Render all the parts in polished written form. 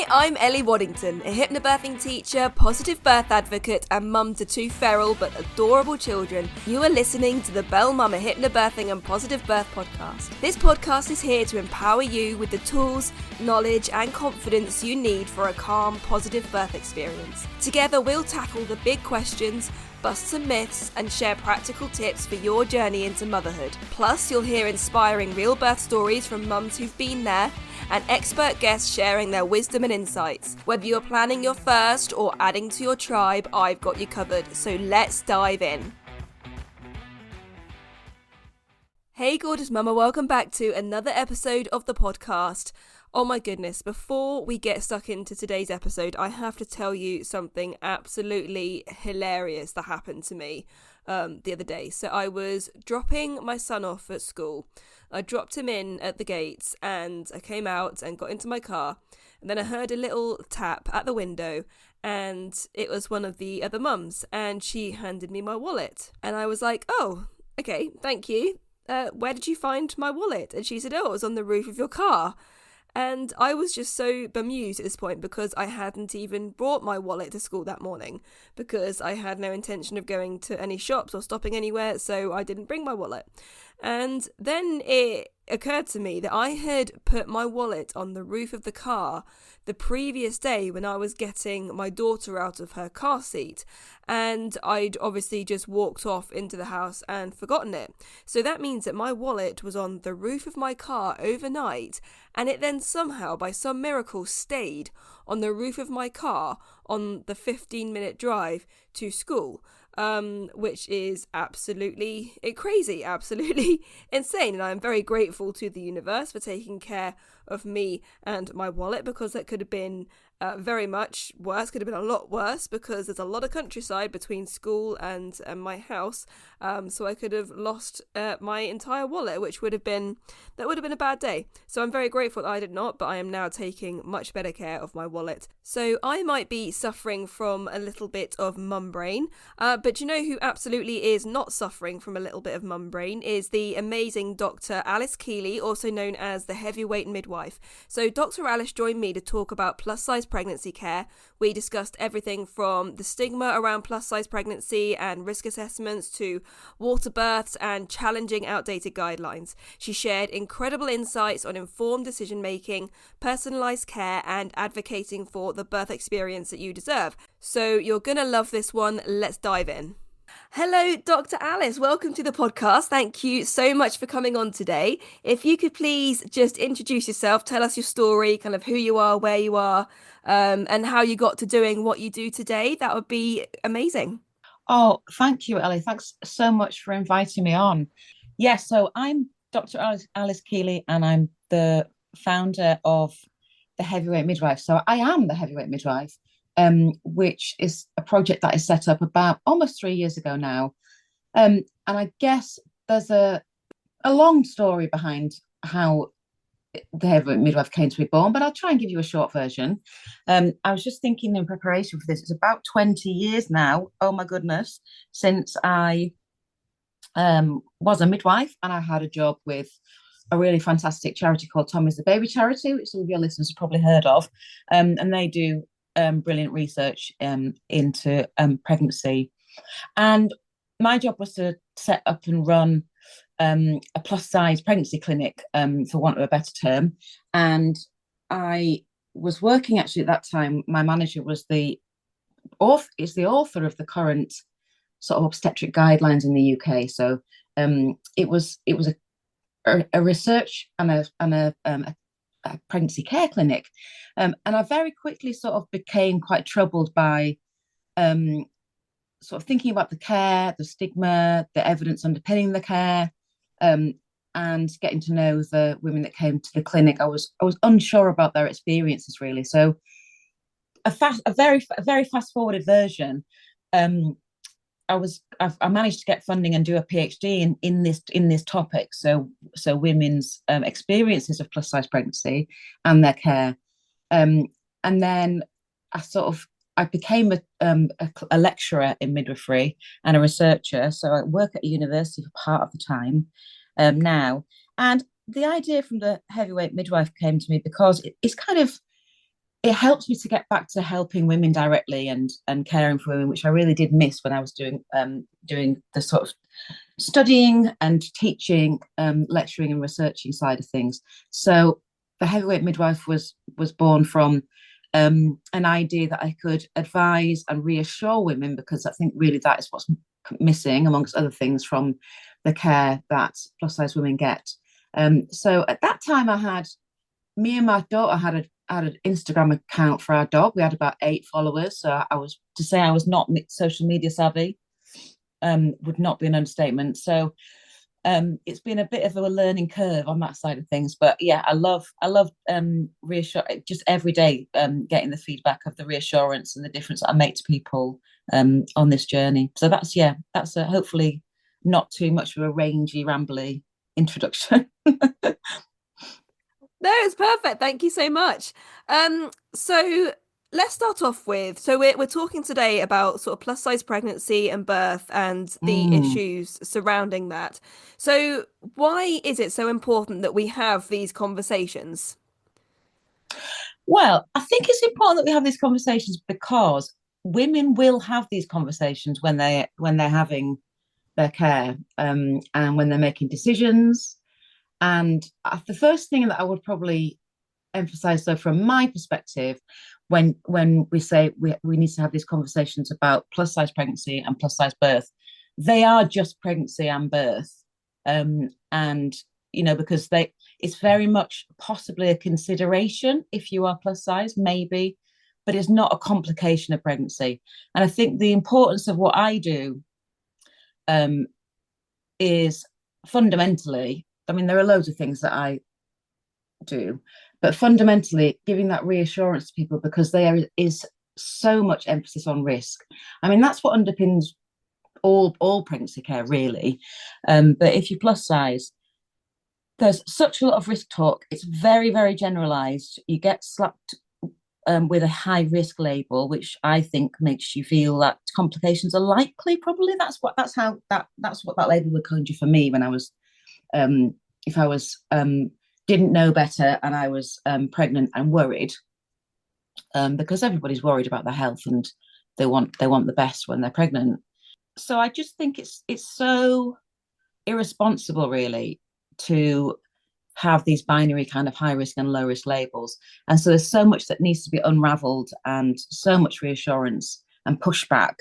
Hi, I'm Ellie Waddington, a hypnobirthing teacher, positive birth advocate, and mum to two feral but adorable children. You are listening to the Bell Mama Hypnobirthing and Positive Birth podcast. This podcast is here to empower you with the tools, knowledge, and confidence you need for a calm, positive birth experience. Together, we'll tackle the big questions, bust some myths, and share practical tips for your journey into motherhood. Plus, you'll hear inspiring real birth stories from mums who've been there, and expert guests sharing their wisdom and insights. Whether you're planning your first or adding to your tribe, I've got you covered, so let's dive in. Hey gorgeous mama, welcome back to another episode of the podcast. Oh my goodness, before we get stuck into today's episode, I have to tell you something absolutely hilarious that happened to me the other day. So I was dropping my son off at school. I dropped him in at the gates and I came out and got into my car, and then I heard a little tap at the window, and it was one of the other mums, and she handed me my wallet, and I was like, oh, okay, thank you. Where did you find my wallet? And she said, oh, it was on the roof of your car. And I was just so bemused at this point because I hadn't even brought my wallet to school that morning because I had no intention of going to any shops or stopping anywhere, so I didn't bring my wallet. And then it occurred to me that I had put my wallet on the roof of the car the previous day when I was getting my daughter out of her car seat, and I'd obviously just walked off into the house and forgotten it. So that means that my wallet was on the roof of my car overnight, and it then somehow, by some miracle, stayed on the roof of my car on the 15-minute drive to school. Which is absolutely crazy, absolutely insane. And I'm very grateful to the universe for taking care of me and my wallet, because that could have been very much worse, could have been a lot worse, because there's a lot of countryside between school and my house. So I could have lost my entire wallet, which would have been a bad day. So I'm very grateful that I did not, but I am now taking much better care of my wallet. So I might be suffering from a little bit of mum brain, but you know who absolutely is not suffering from a little bit of mum brain is the amazing Dr. Alice Keely, also known as the Heavyweight Midwife. So Dr. Alice joined me to talk about plus-size pregnancy care. We discussed everything from the stigma around plus-size pregnancy and risk assessments to water births and challenging outdated guidelines. She shared incredible insights on informed decision-making, personalised care, and advocating for the birth experience that you deserve. So you're going to love this one. Let's dive in. Hello, Dr. Alice. Welcome to the podcast. Thank you so much for coming on today. If you could please just introduce yourself, tell us your story, kind of who you are, where you are, and how you got to doing what you do today, that would be amazing. Oh, thank you, Ellie. Thanks so much for inviting me on. Yes, so I'm Dr. Alice Keely, and I'm the founder of the Heavyweight Midwife. So I am the Heavyweight Midwife, which is a project that I set up about almost 3 years ago now. And I guess there's a long story behind how the Heavyweight Midwife came to be born, but I'll try and give you a short version. I was just thinking in preparation for this, it's about 20 years now, oh my goodness, since I was a midwife, and I had a job with a really fantastic charity called Tommy's the Baby Charity, which some of your listeners have probably heard of, and they do brilliant research into pregnancy. And my job was to set up and run a plus-size pregnancy clinic, for want of a better term. And I was working, actually, at that time. My manager was the author of the current sort of obstetric guidelines in the UK. So it was a research and a pregnancy care clinic, and I very quickly sort of became quite troubled by sort of thinking about the care, the stigma, the evidence underpinning the care, and getting to know the women that came to the clinic. I was unsure about their experiences, really. So a very fast forwarded version. I managed to get funding and do a PhD in this topic. So women's experiences of plus size pregnancy and their care, and then I became a lecturer in midwifery and a researcher. So I work at a university for part of the time now. And the idea from the Heavyweight Midwife came to me because it's kind of it helped me to get back to helping women directly and caring for women, which I really did miss when I was doing the sort of studying and teaching, lecturing and researching side of things. So the Heavyweight Midwife was born from an idea that I could advise and reassure women, because I think really that is what's missing, amongst other things, from the care that plus size women get. So at that time, me and my daughter had an Instagram account for our dog. We had about 8 followers. So I was not social media savvy, would not be an understatement. So it's been a bit of a learning curve on that side of things. But yeah, I love reassure just every day, getting the feedback of the reassurance and the difference that I make to people on this journey. So that's a hopefully not too much of a rangy, rambly introduction. No, it's perfect. Thank you so much. So let's start off with, so we're talking today about sort of plus size pregnancy and birth and the Mm. issues surrounding that. So why is it so important that we have these conversations? Well, I think it's important that we have these conversations because women will have these conversations when they're having their care, and when they're making decisions. And the first thing that I would probably emphasize, so from my perspective, when we say we need to have these conversations about plus size pregnancy and plus size birth, they are just pregnancy and birth. And because it's very much possibly a consideration if you are plus size, maybe, but it's not a complication of pregnancy. And I think the importance of what I do, is fundamentally, I mean, there are loads of things that I do, but fundamentally giving that reassurance to people, because there is so much emphasis on risk. I mean, that's what underpins all pregnancy care, really. But if you're plus size, there's such a lot of risk talk. It's very, very generalized. You get slapped with a high risk label, which I think makes you feel that complications are likely. Probably that's what that label would conjure for me when I was, if I was didn't know better and I was pregnant and worried, because everybody's worried about their health and they want the best when they're pregnant. So I just think it's so irresponsible, really, to have these binary kind of high risk and low risk labels. And so there's so much that needs to be unraveled, and so much reassurance and pushback,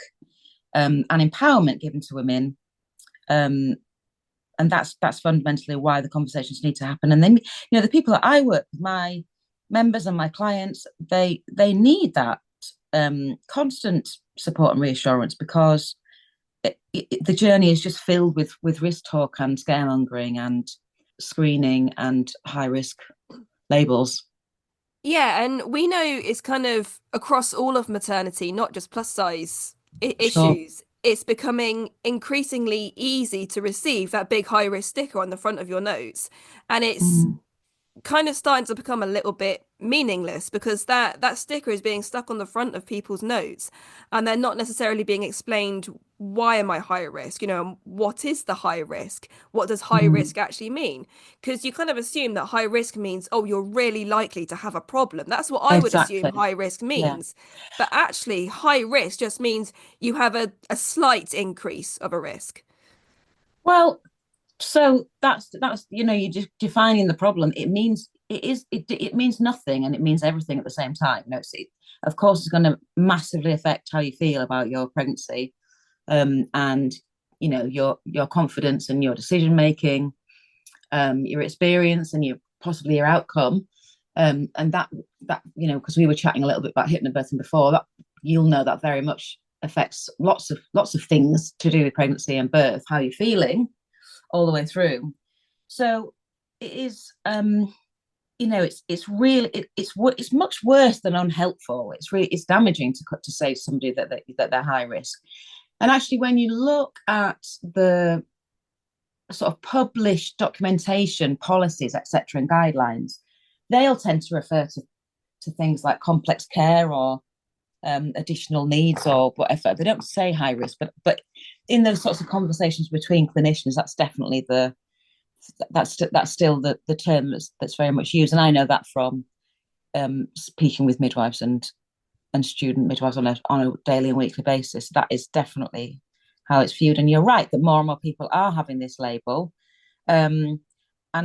and empowerment given to women. And that's fundamentally why the conversations need to happen. And then, the people that I work with, my members and my clients, they need that constant support and reassurance, because the journey is just filled with risk talk and scaremongering and screening and high risk labels. Yeah, and we know it's kind of across all of maternity, not just plus size Sure. issues. It's becoming increasingly easy to receive that big high risk sticker on the front of your notes. And it's Mm, kind of starting to become a little bit meaningless, because that sticker is being stuck on the front of people's notes, and they're not necessarily being explained, why am I high risk? What is the high risk? What does high mm, risk actually mean? Because you kind of assume that high risk means, oh, you're really likely to have a problem. That's what I would assume exactly. high risk Yeah. means. But actually, high risk just means you have a slight increase of a risk. Well, so that's you're just defining the problem. It means nothing and it means everything at the same time. Of course it's going to massively affect how you feel about your pregnancy, and your confidence and your decision making, your experience and possibly your outcome. And that because we were chatting a little bit about hypnobirthing before, that you'll know that very much affects lots of things to do with pregnancy and birth, how you're feeling all the way through. So it is, it's really it's much worse than unhelpful. It's damaging to say to somebody that they're high risk. And actually, when you look at the sort of published documentation, policies, etc., and guidelines, they'll tend to refer to things like complex care or additional needs or whatever. They don't say high risk, but in those sorts of conversations between clinicians, that's definitely that's still the term that's very much used. And I know that from speaking with midwives and student midwives on a daily and weekly basis. That is definitely how it's viewed. And you're right that more and more people are having this label. And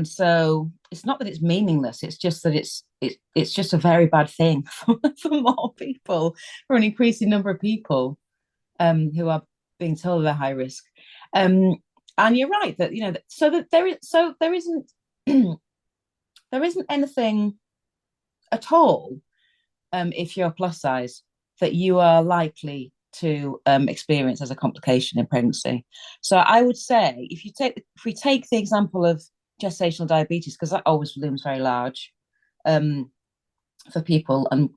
so it's not that it's meaningless, it's just that it's just a very bad thing for more people, for an increasing number of people who are being told they're high risk. And you're right that, so that there isn't there isn't anything at all, if you're plus size, that you are likely to experience as a complication in pregnancy. So I would say if we take the example of gestational diabetes, because that always looms very large for people, and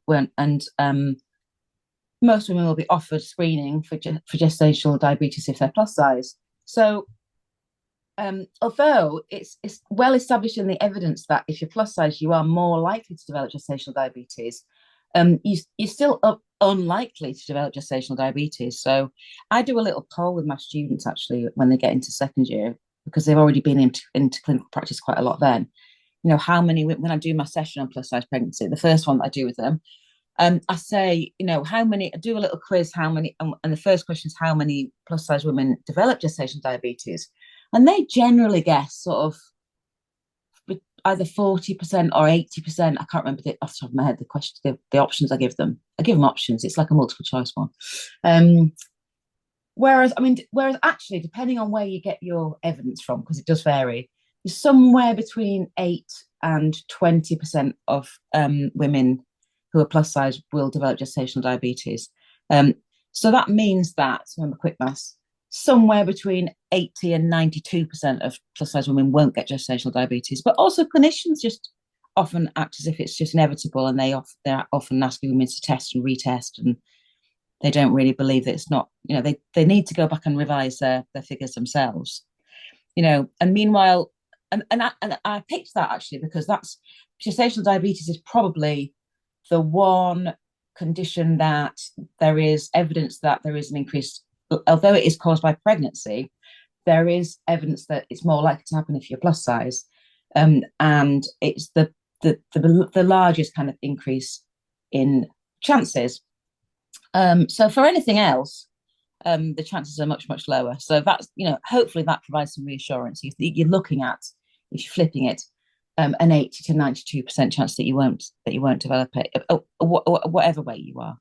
most women will be offered screening for gestational diabetes if they're plus size. So although it's well established in the evidence that if you're plus size, you are more likely to develop gestational diabetes, you're still unlikely to develop gestational diabetes. So I do a little poll with my students actually when they get into second year, because they've already been into clinical practice quite a lot then. How many, when I do my session on plus size pregnancy, the first one that I do with them, I say, how many, I do a little quiz, how many, and the first question is how many plus size women develop gestational diabetes? And they generally guess sort of either 40% or 80%. I can't remember off the top of my head the question, the options I give them. I give them options. It's like a multiple choice one. Whereas actually, depending on where you get your evidence from, because it does vary, is somewhere between 8 and 20% of women who are plus size will develop gestational diabetes. So that means that, remember quick maths, somewhere between 80 and 92% of plus size women won't get gestational diabetes. But also clinicians just often act as if it's just inevitable, and they're often asking women to test and retest, and they don't really believe that it's not, they need to go back and revise their figures themselves. And meanwhile, and I picked that actually because gestational diabetes is probably the one condition that there is evidence that there is an increased, although it is caused by pregnancy, there is evidence that it's more likely to happen if you're plus size, and it's the largest kind of increase in chances. So for anything else, the chances are much, much lower. So that's, hopefully that provides some reassurance. You're looking at, if you're flipping it, an 80 to 92% chance that you won't develop it, whatever way you are.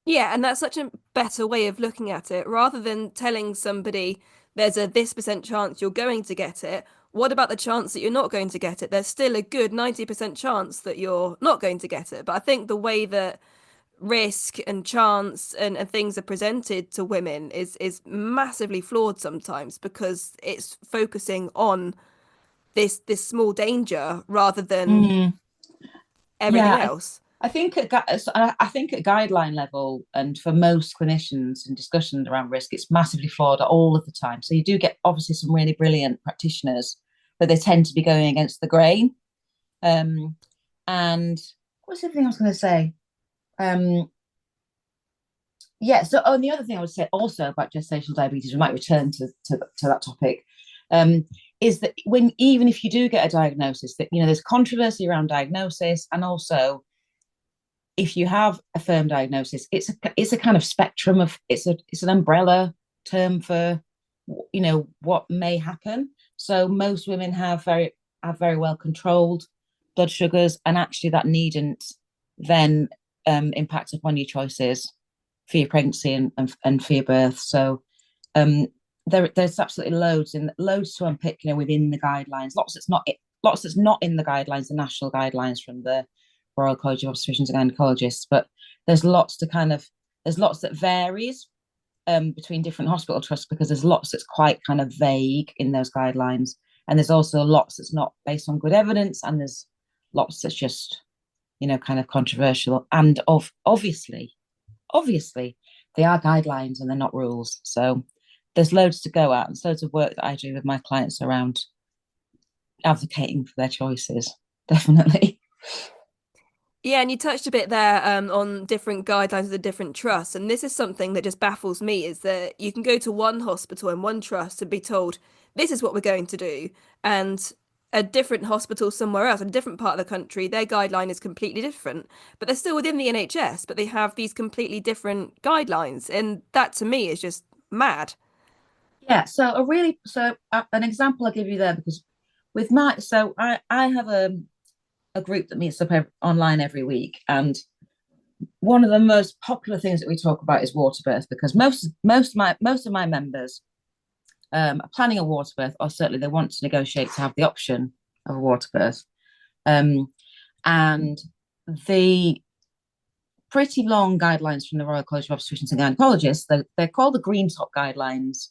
Yeah, and that's such a better way of looking at it. Rather than telling somebody there's a this percent chance you're going to get it, what about the chance that you're not going to get it? There's still a good 90% chance that you're not going to get it. But I think the way that risk and chance and things are presented to women is massively flawed sometimes, because it's focusing on this small danger rather than everything Yeah, else. I think at guideline level, and for most clinicians in discussions around risk, it's massively flawed all of the time. So you do get obviously some really brilliant practitioners, but they tend to be going against the grain. And what's the other thing I was going to say? Yeah. So, the other thing I would say also about gestational diabetes, we might return to that topic, is that even if you do get a diagnosis, that there's controversy around diagnosis, and also if you have a firm diagnosis, it's a kind of spectrum of it's an umbrella term for what may happen. So most women have very well controlled blood sugars, and actually that needn't then impact upon your choices for your pregnancy and for your birth. So there's absolutely loads to unpick, within the guidelines. Lots that's not in the guidelines, the national guidelines from the Royal College of Obstetricians and Gynecologists, but there's lots that varies between different hospital trusts, because there's lots that's quite kind of vague in those guidelines, and there's also lots that's not based on good evidence, and there's lots that's just kind of controversial, and obviously they are guidelines and they're not rules. So there's loads to go at, and loads of work that I do with my clients around advocating for their choices, definitely. Yeah, and you touched a bit there on different guidelines of the different trusts, and this is something that just baffles me, is that you can go to one hospital and one trust and be told, this is what we're going to do, and a different hospital somewhere else, in a different part of the country, their guideline is completely different, but they're still within the NHS, but they have these completely different guidelines. And that to me is just mad. Yeah, an example I'll give you there, because I have a group that meets up online every week, and one of the most popular things that we talk about is water birth, because most of my members are planning a water birth, or certainly they want to negotiate to have the option of a water birth. And the pretty long guidelines from the Royal College of Obstetricians and Gynecologists, they're called the Green Top Guidelines.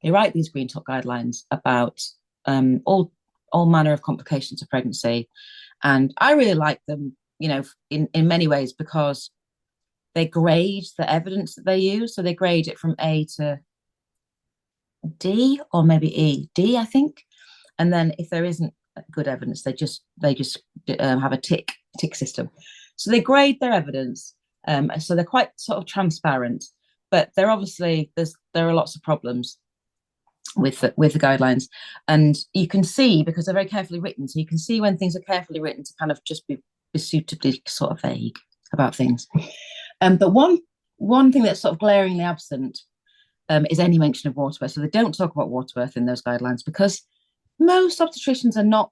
They write these Green Top Guidelines about all manner of complications of pregnancy, and I really like them, in many ways, because they grade the evidence that they use. So they grade it from A to D, or maybe E, D, I think. And then if there isn't good evidence, they just have a tick system. So they grade their evidence. So they're quite sort of transparent, but there are lots of problems with the guidelines, and you can see, because they're very carefully written. So you can see when things are carefully written to kind of just be suitably sort of vague about things. But one thing that's sort of glaringly absent is any mention of water birth. So they don't talk about water birth in those guidelines, because most obstetricians are not.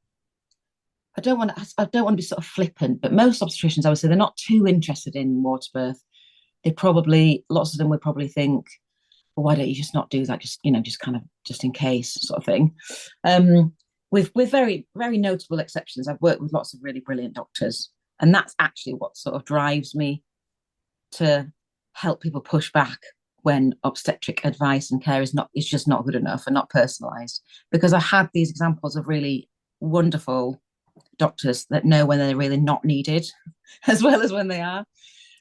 I don't want to be sort of flippant, but most obstetricians, I would say, they're not too interested in water birth. Lots of them would probably think, well, why don't you just not do that? Just in case, sort of thing. With very, very notable exceptions, I've worked with lots of really brilliant doctors, and that's actually what sort of drives me to help people push back when obstetric advice and care is just not good enough and not personalised. Because I had these examples of really wonderful doctors that know when they're really not needed, as well as when they are.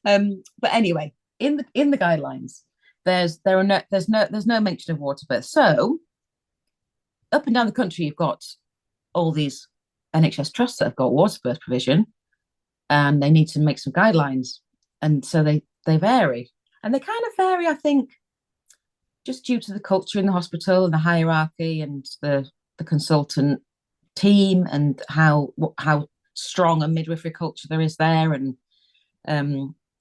But anyway, in the guidelines, there's no mention of water birth. So up and down the country, you've got all these NHS trusts that have got water birth provision, and they need to make some guidelines, and so they vary, and they kind of vary, I think, just due to the culture in the hospital and the hierarchy and the consultant team, and how strong a midwifery culture there is there, and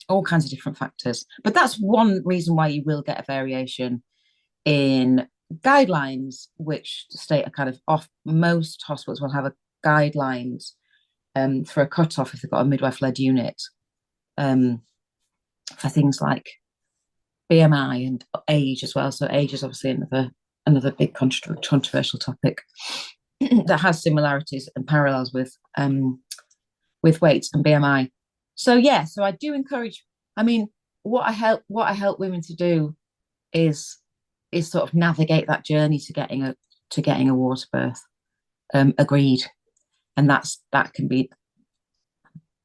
all kinds of different factors. But that's one reason why you will get a variation in guidelines, which state a kind of off. Most hospitals will have a guidelines for a cut-off if they've got a midwife-led unit, for things like BMI and age as well. So age is obviously another big controversial topic that has similarities and parallels with weight and BMI. So I do encourage. I mean, what I help women to do is sort of navigate that journey to getting a water birth agreed, and that can be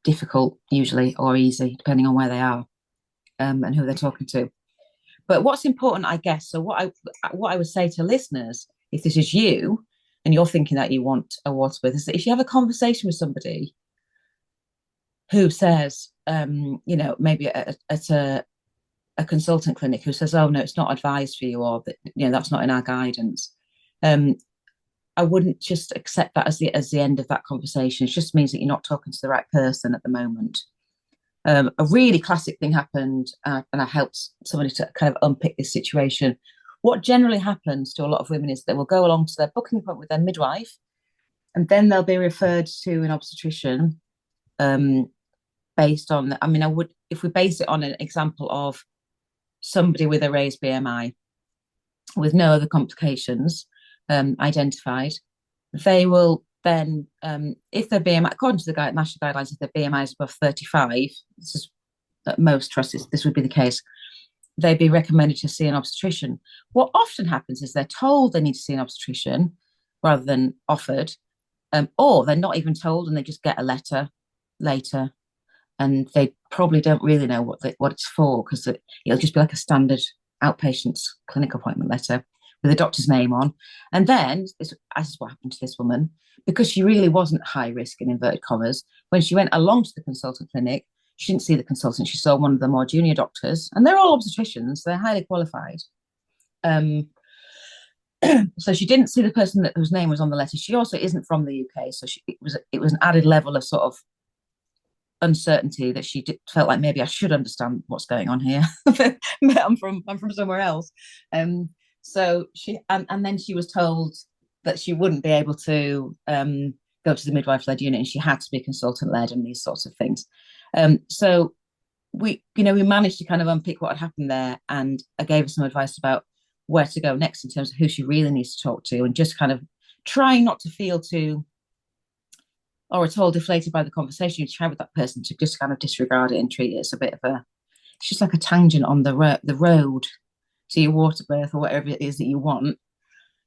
difficult usually, or easy depending on where they are and who they're talking to. But what's important, I guess, so what I would say to listeners, if this is you and you're thinking that you want a water birth, is that if you have a conversation with somebody who says, maybe at a consultant clinic, who says, oh no, it's not advised for you, or that, that's not in our guidance, I wouldn't just accept that as the end of that conversation. It just means that you're not talking to the right person at the moment. A really classic thing happened, and I helped somebody to kind of unpick this situation. What generally happens to a lot of women is they will go along to their booking appointment with their midwife, and then they'll be referred to an obstetrician based on, if we base it on an example of somebody with a raised BMI with no other complications identified, they will then, if their BMI, according to the national guidelines, if their BMI is above 35, this is at most trusts, this would be the case, they'd be recommended to see an obstetrician. What often happens is they're told they need to see an obstetrician rather than offered, or they're not even told and they just get a letter later, and they probably don't really know what it's for, because it'll just be like a standard outpatient clinic appointment letter with a doctor's name on. And then, as is what happened to this woman, because she really wasn't high risk in inverted commas, when she went along to the consultant clinic, she didn't see the consultant, she saw one of the more junior doctors, and they're all obstetricians, they're highly qualified. So she didn't see the person whose name was on the letter. She also isn't from the UK, so it was an added level of sort of uncertainty that felt like maybe I should understand what's going on here. But I'm from somewhere else. So and then she was told that she wouldn't be able to go to the midwife led unit, and she had to be consultant led and these sorts of things. So we managed to kind of unpick what had happened there, and I gave her some advice about where to go next in terms of who she really needs to talk to, and just kind of trying not to feel too or at all deflated by the conversation you try with that person, to just kind of disregard it and treat it as a bit of it's just like a tangent on the road to your water birth or whatever it is that you want.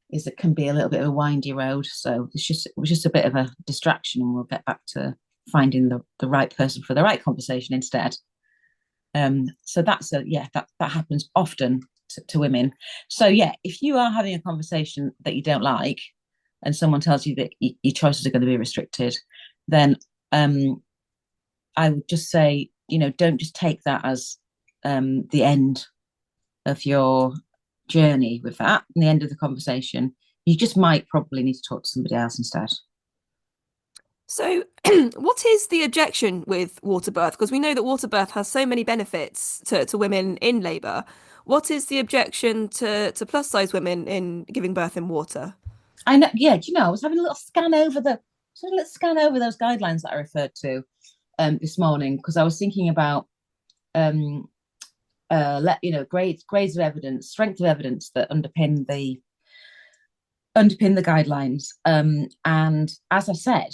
It can be a little bit of a windy road. So it was just a bit of a distraction, and we'll get back to finding the right person for the right conversation instead. So that happens often to women. So yeah, if you are having a conversation that you don't like, and someone tells you that your choices are going to be restricted, then I would just say, don't just take that as the end of your journey with that, and the end of the conversation. You just might probably need to talk to somebody else instead. So, what is the objection with water birth? Because we know that water birth has so many benefits to women in labour. What is the objection to plus size women in giving birth in water? I know, yeah. Do you know? I was having a little scan over those guidelines that I referred to this morning, because I was thinking about grades of evidence, strength of evidence that underpin the guidelines. And as I said,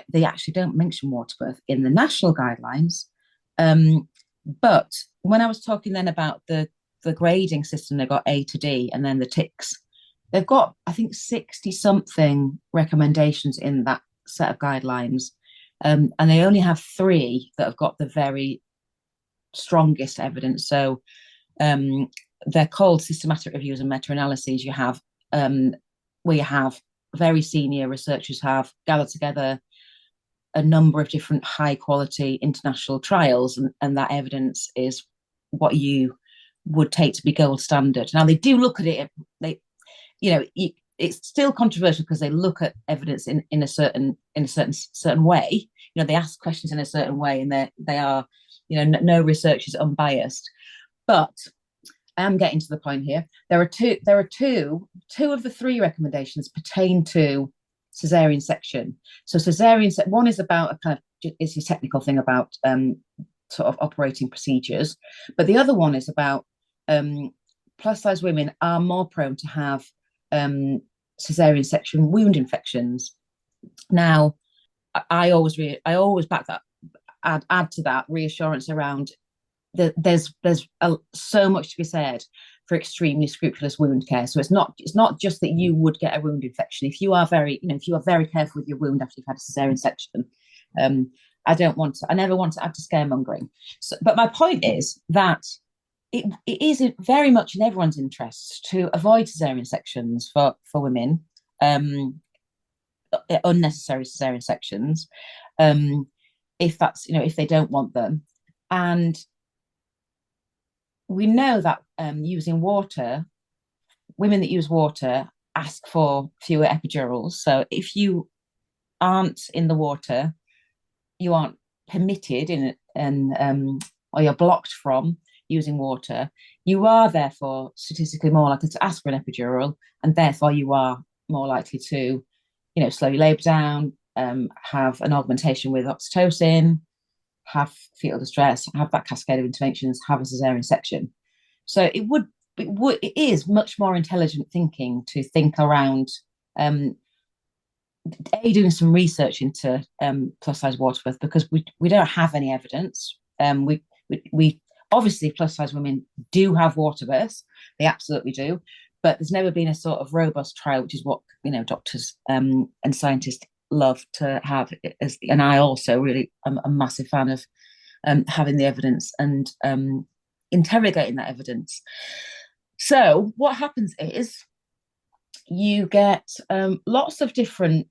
they actually don't mention water birth in the national guidelines. But when I was talking then about the grading system, they've got A to D and then the ticks. They've got, I think, 60 something recommendations in that set of guidelines. And they only have 3 that have got the very strongest evidence. So they're called systematic reviews and meta-analyses. You have where you have very senior researchers have gathered together a number of different high quality international trials, and that evidence is what you would take to be gold standard. Now they do look at it, it's still controversial because they look at evidence in a certain way. They ask questions in a certain way, and they are, no research is unbiased. But I am getting to the point here. There are two of the 3 recommendations pertain to cesarean section. So one is about a kind of, it's a technical thing about sort of operating procedures, but the other one is about plus size women are more prone to have cesarean section wound infections. Now, I always back that, add to that reassurance around there's so much to be said for extremely scrupulous wound care. So it's not just that you would get a wound infection if you are very careful with your wound after you've had a cesarean section. I never want to add to scaremongering. So, but my point is that it is very much in everyone's interest to avoid cesarean sections for women, unnecessary cesarean sections, if that's if they don't want them. And we know that using water, women that use water ask for fewer epidurals. So if you aren't in the water, you aren't permitted or you're blocked from using water, you are therefore statistically more likely to ask for an epidural, and therefore you are more likely to, slow your labour down, have an augmentation with oxytocin, have fetal distress, have that cascade of interventions, have a cesarean section. So it is much more intelligent thinking to think around doing some research into plus size water birth, because we don't have any evidence. We obviously, plus size women do have water births, they absolutely do, but there's never been a sort of robust trial, which is what doctors and scientists love to have. And I also really am a massive fan of having the evidence and interrogating that evidence. So what happens is you get lots of different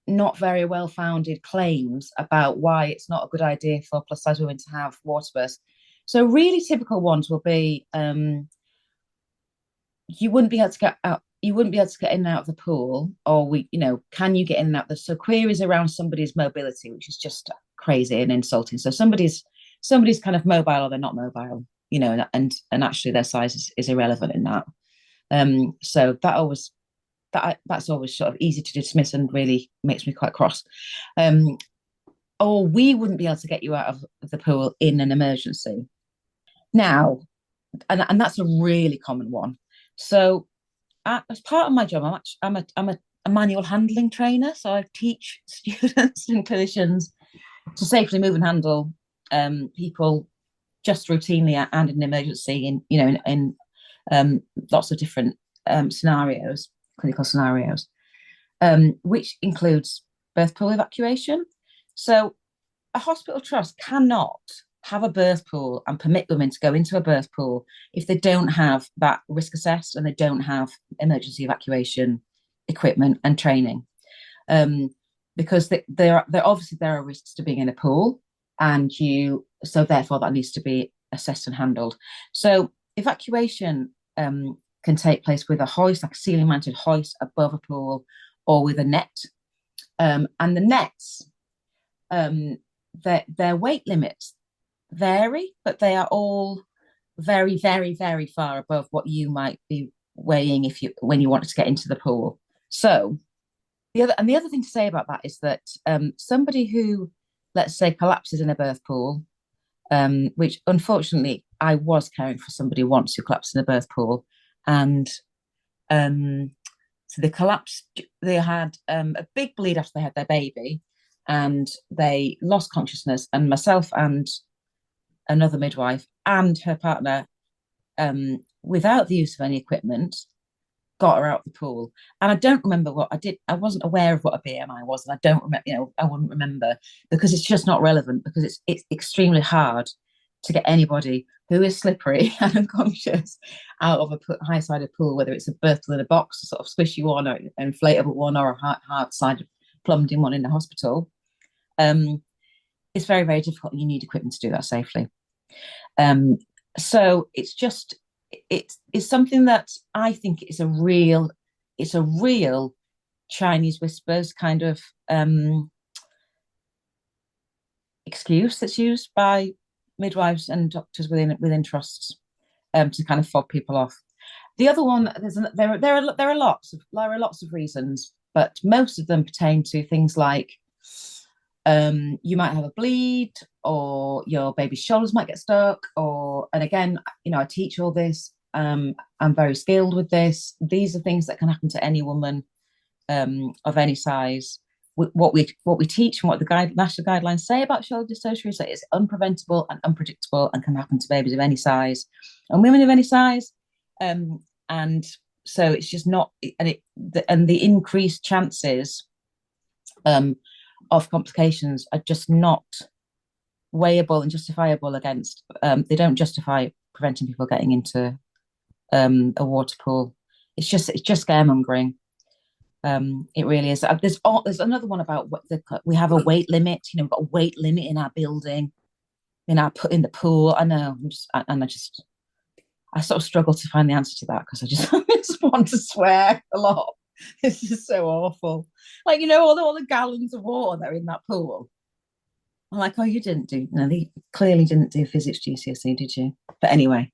not very well-founded claims about why it's not a good idea for plus size women to have water births. So really typical ones will be you wouldn't be able to get out. You wouldn't be able to get in and out of the pool, or can you get in and out? So queries around somebody's mobility, which is just crazy and insulting. So somebody's kind of mobile or they're not mobile, and actually their size is irrelevant in that. So that's always sort of easy to dismiss and really makes me quite cross. Or we wouldn't be able to get you out of the pool in an emergency. Now, and that's a really common one. So as part of my job, I'm a manual handling trainer. So I teach students and clinicians to safely move and handle people just routinely and in an emergency in lots of different scenarios, clinical scenarios, which includes birth pool evacuation. So a hospital trust cannot have a birth pool and permit women to go into a birth pool if they don't have that risk assessed and they don't have emergency evacuation equipment and training. Because there are risks to being in a pool, and so therefore that needs to be assessed and handled. So evacuation can take place with a hoist, like a ceiling mounted hoist above a pool, or with a net. And the nets, their weight limits vary, but they are all very, very, very far above what you might be weighing when you wanted to get into the pool. So the other thing to say about that is that somebody who, let's say, collapses in a birth pool, which unfortunately I was caring for somebody once who collapsed in a birth pool, and so they collapsed. They had a big bleed after they had their baby, and they lost consciousness. And myself and another midwife and her partner, without the use of any equipment, got her out of the pool. And I don't remember what I did. I wasn't aware of what a BMI was, and I don't remember. I wouldn't remember because it's just not relevant. Because it's extremely hard to get anybody who is slippery and unconscious out of a high-sided pool, whether it's a birth pool in a box, a sort of squishy one, or an inflatable one, or a hard-sided plumbed-in one in the hospital. It's very, very difficult, and you need equipment to do that safely. So it's something that I think is a real Chinese whispers kind of excuse that's used by midwives and doctors within trusts to kind of fog people off. The other one, there are lots of reasons, but most of them pertain to things like you might have a bleed, or your baby's shoulders might get stuck, and again, I teach all this. I'm very skilled with this. These are things that can happen to any woman of any size. What we teach and what the national guidelines say about shoulder dystocia is that it's unpreventable and unpredictable and can happen to babies of any size and women of any size. And so it's just not, and the increased chances of complications are just not weighable and justifiable against. They don't justify preventing people getting into a water pool. It's just scaremongering. It really is. There's another one about we have a weight limit. We've got a weight limit in our building, in the pool. I know. I sort of struggle to find the answer to that because I just want to swear a lot. It's just so awful. Like all the gallons of water that are in that pool. I'm like, oh, you didn't do. No, they clearly didn't do physics GCSE, did you? But anyway.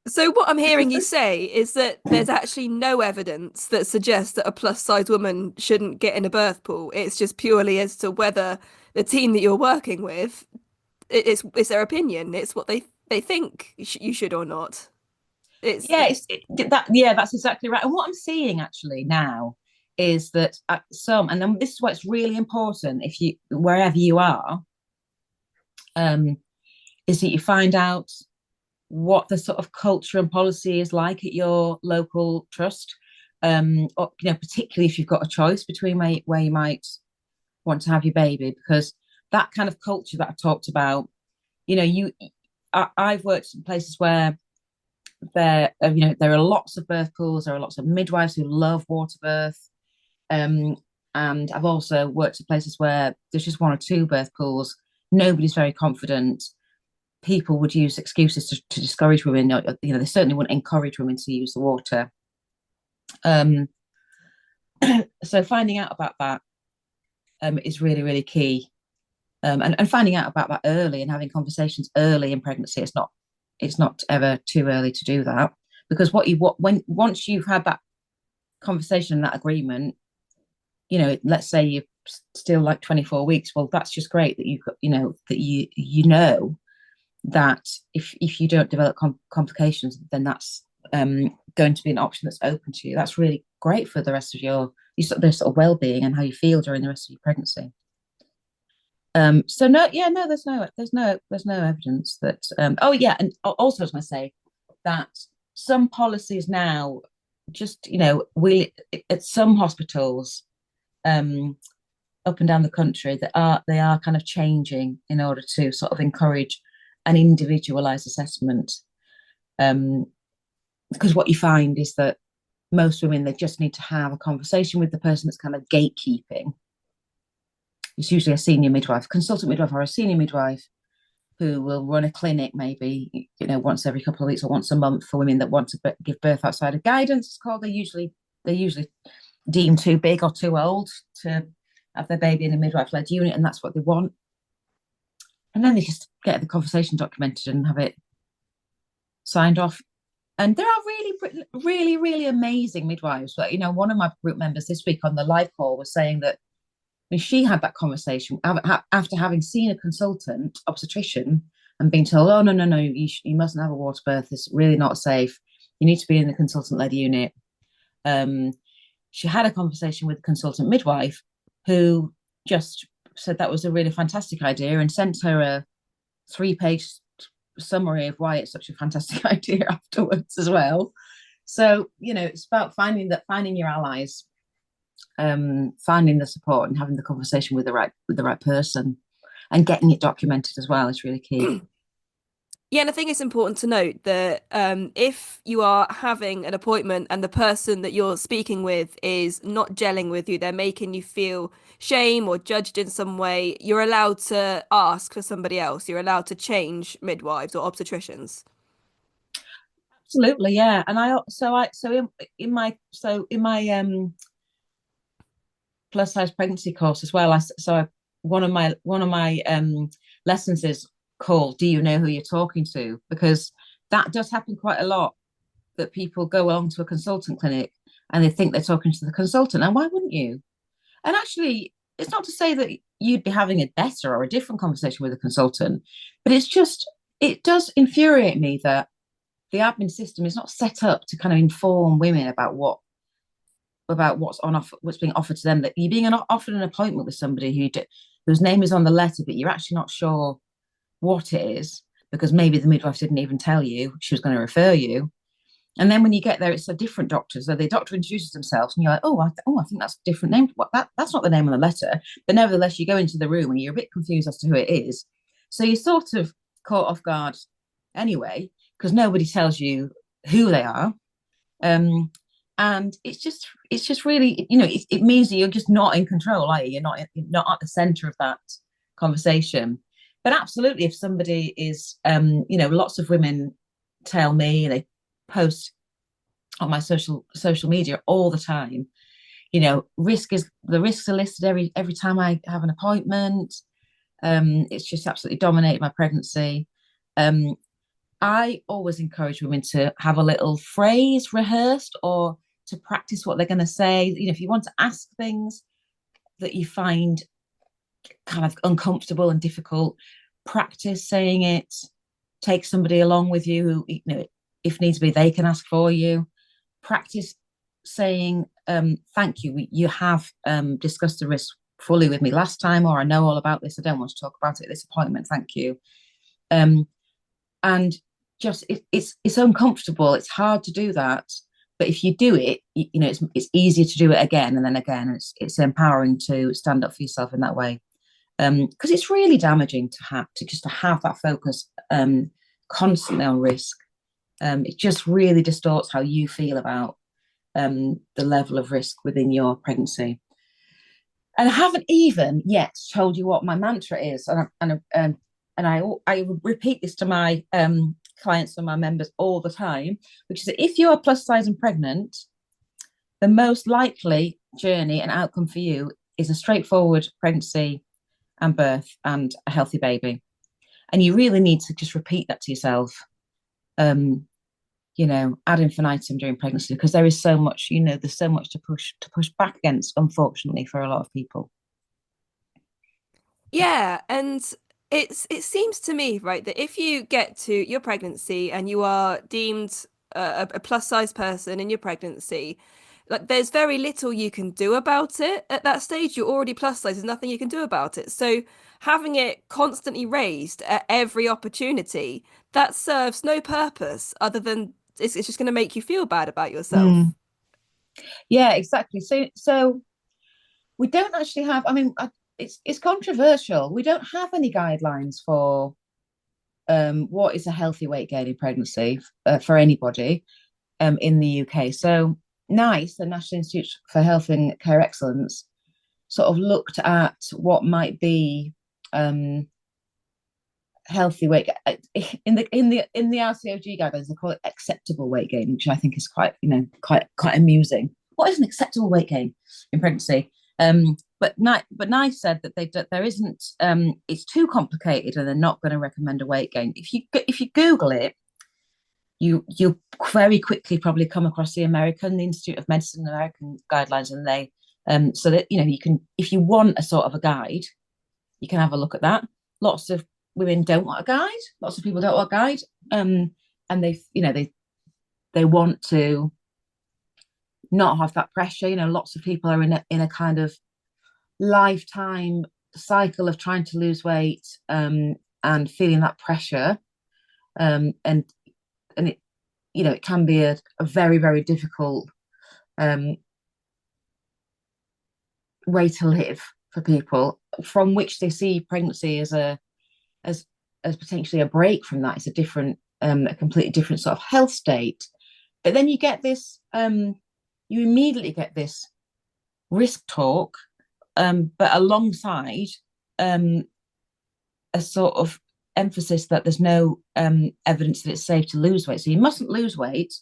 So what I'm hearing you say is that there's actually no evidence that suggests that a plus size woman shouldn't get in a birth pool. It's just purely as to whether the team that you're working with, it's their opinion. It's what they think you should or not. That's exactly right. And what I'm seeing actually now is that and this is why it's really important wherever you are, is that you find out what the sort of culture and policy is like at your local trust, or, particularly if you've got a choice between where you might want to have your baby, because that kind of culture that I talked about, I've worked in places where there are lots of birth pools, there are lots of midwives who love water birth, and I've also worked in places where there's just one or two birth pools, nobody's very confident, people would use excuses to discourage women. They certainly wouldn't encourage women to use the water. So finding out about that is really, really key. And finding out about that early and having conversations early in pregnancy. It's not ever too early to do that, because once you've had that conversation and that agreement, let's say you're still like 24 weeks, well, that's just great that you've got, that you that if you don't develop complications, then that's going to be an option that's open to you. That's really great for the rest of your sort of well-being and how you feel during the rest of your pregnancy. So there's no evidence that. And also I was going to say that some policies now, just we at some hospitals, up and down the country, they are kind of changing in order to sort of encourage an individualized assessment. Because what you find is that most women, they just need to have a conversation with the person that's kind of gatekeeping. It's usually a senior midwife, consultant midwife, or a senior midwife who will run a clinic maybe, once every couple of weeks or once a month for women that want to give birth outside of guidance. It's called. They're usually deemed too big or too old to have their baby in a midwife-led unit, and that's what they want. And then they just get the conversation documented and have it signed off. And there are really, really, really amazing midwives. But one of my group members this week on the live call was saying that she had that conversation after having seen a consultant obstetrician and being told, oh, no, you mustn't have a water birth. It's really not safe. You need to be in the consultant-led unit. She had a conversation with the consultant midwife who just said that was a really fantastic idea and sent her a 3-page summary of why it's such a fantastic idea afterwards as well. So, it's about finding your allies, finding the support and having the conversation with the right person, and getting it documented as well is really key. Yeah, and I think it's important to note that if you are having an appointment and the person that you're speaking with is not gelling with you, they're making you feel shame or judged in some way, you're allowed to ask for somebody else. You're allowed to change midwives or obstetricians. Absolutely, yeah. And in my plus size pregnancy course as well. One of my lessons is called "Do you know who you're talking to?" Because that does happen quite a lot. That people go along to a consultant clinic and they think they're talking to the consultant, and why wouldn't you? And actually, it's not to say that you'd be having a better or a different conversation with a consultant, but it does infuriate me that the admin system is not set up to kind of inform women about what's on offer, what's being offered to them. That you're being offered an appointment with somebody whose name is on the letter, but you're actually not sure what it is, because maybe the midwife didn't even tell you she was going to refer you. And then when you get there, it's a different doctor. So the doctor introduces themselves, and you're like, I think that's a different name. That's not the name on the letter. But nevertheless, you go into the room and you're a bit confused as to who it is. So you're sort of caught off guard anyway, because nobody tells you who they are. And it's just really, it means that you're just not in control, are you? You're not at the center of that conversation. But absolutely, if somebody is, lots of women tell me, they post on my social media all the time, the risks are listed every time I have an appointment. It's just absolutely dominated my pregnancy. I always encourage women to have a little phrase rehearsed or to practice what they're going to say. If you want to ask things that you find kind of uncomfortable and difficult, practice saying it. Take somebody along with you who, if needs be, they can ask for you. Practice saying, thank you. You have discussed the risk fully with me last time, or I know all about this. I don't want to talk about it at this appointment. Thank you. And just it's uncomfortable. It's hard to do that. But if you do it, it's easier to do it again and then again. And it's empowering to stand up for yourself in that way. Because it's really damaging to have that focus constantly on risk. It just really distorts how you feel about the level of risk within your pregnancy. And I haven't even yet told you what my mantra is. And and I repeat this to my clients and my members all the time, which is that if you are plus size and pregnant, the most likely journey and outcome for you is a straightforward pregnancy and birth and a healthy baby. And you really need to just repeat that to yourself, ad infinitum during pregnancy, because there is so much, there's so much to push back against, unfortunately, for a lot of people. Yeah, and it seems to me, right, that if you get to your pregnancy and you are deemed a plus size person in your pregnancy, like there's very little you can do about it at that stage. You're already plus size, there's nothing you can do about it. So having it constantly raised at every opportunity, that serves no purpose other than it's just going to make you feel bad about yourself. Yeah, exactly. So we don't actually have. I mean, it's controversial. We don't have any guidelines for what is a healthy weight gain in pregnancy for anybody in the UK. So NICE, the National Institute for Health and Care Excellence, sort of looked at what might be healthy weight in the RCOG guidelines. They call it acceptable weight gain, which I think is quite amusing. What is an acceptable weight gain in pregnancy? But NICE said that there isn't. It's too complicated, and they're not going to recommend a weight gain. If you Google it, you'll very quickly probably come across the Institute of Medicine American guidelines, and they so that you can, if you want a sort of a guide, you can have a look at that. Lots of women don't want a guide. Lots of people don't want a guide, and they want to not have that pressure. Lots of people are in a kind of lifetime cycle of trying to lose weight and feeling that pressure, and it it can be a very, very difficult way to live for people, from which they see pregnancy as potentially a break from that. It's a completely different sort of health state. But then you get this, you immediately get this risk talk, but alongside a sort of emphasis that there's no evidence that it's safe to lose weight. So you mustn't lose weight.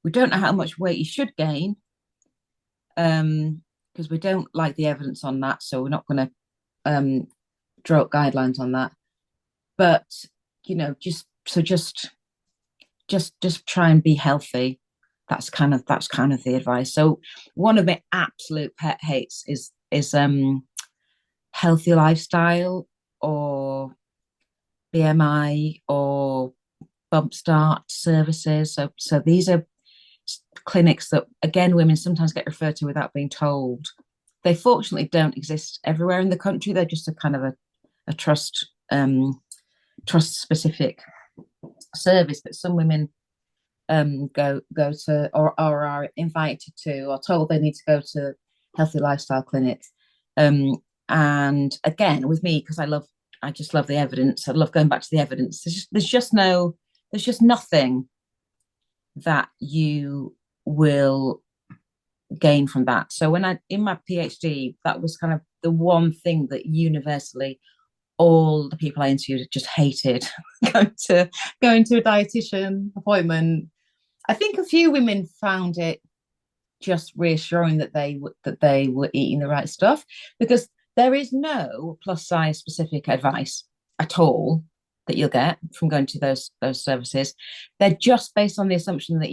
We don't know how much weight you should gain, because we don't like the evidence on that. So we're not going to draw up guidelines on that. But just try and be healthy. That's kind of the advice. So one of my absolute pet hates is healthy lifestyle or BMI or bump start services. So these are clinics that, again, women sometimes get referred to without being told. They fortunately don't exist everywhere in the country. They're just a kind of a trust specific service that some women go to, or are invited to, or told they need to go to healthy lifestyle clinics. And again, with me, because I just love the evidence. I love going back to the evidence. There's just nothing that you will gain from that. So in my PhD, that was kind of the one thing that universally all the people I interviewed just hated going to a dietitian appointment. I think a few women found it just reassuring that they were eating the right stuff, because there is no plus size specific advice at all that you'll get from going to those services. They're just based on the assumption that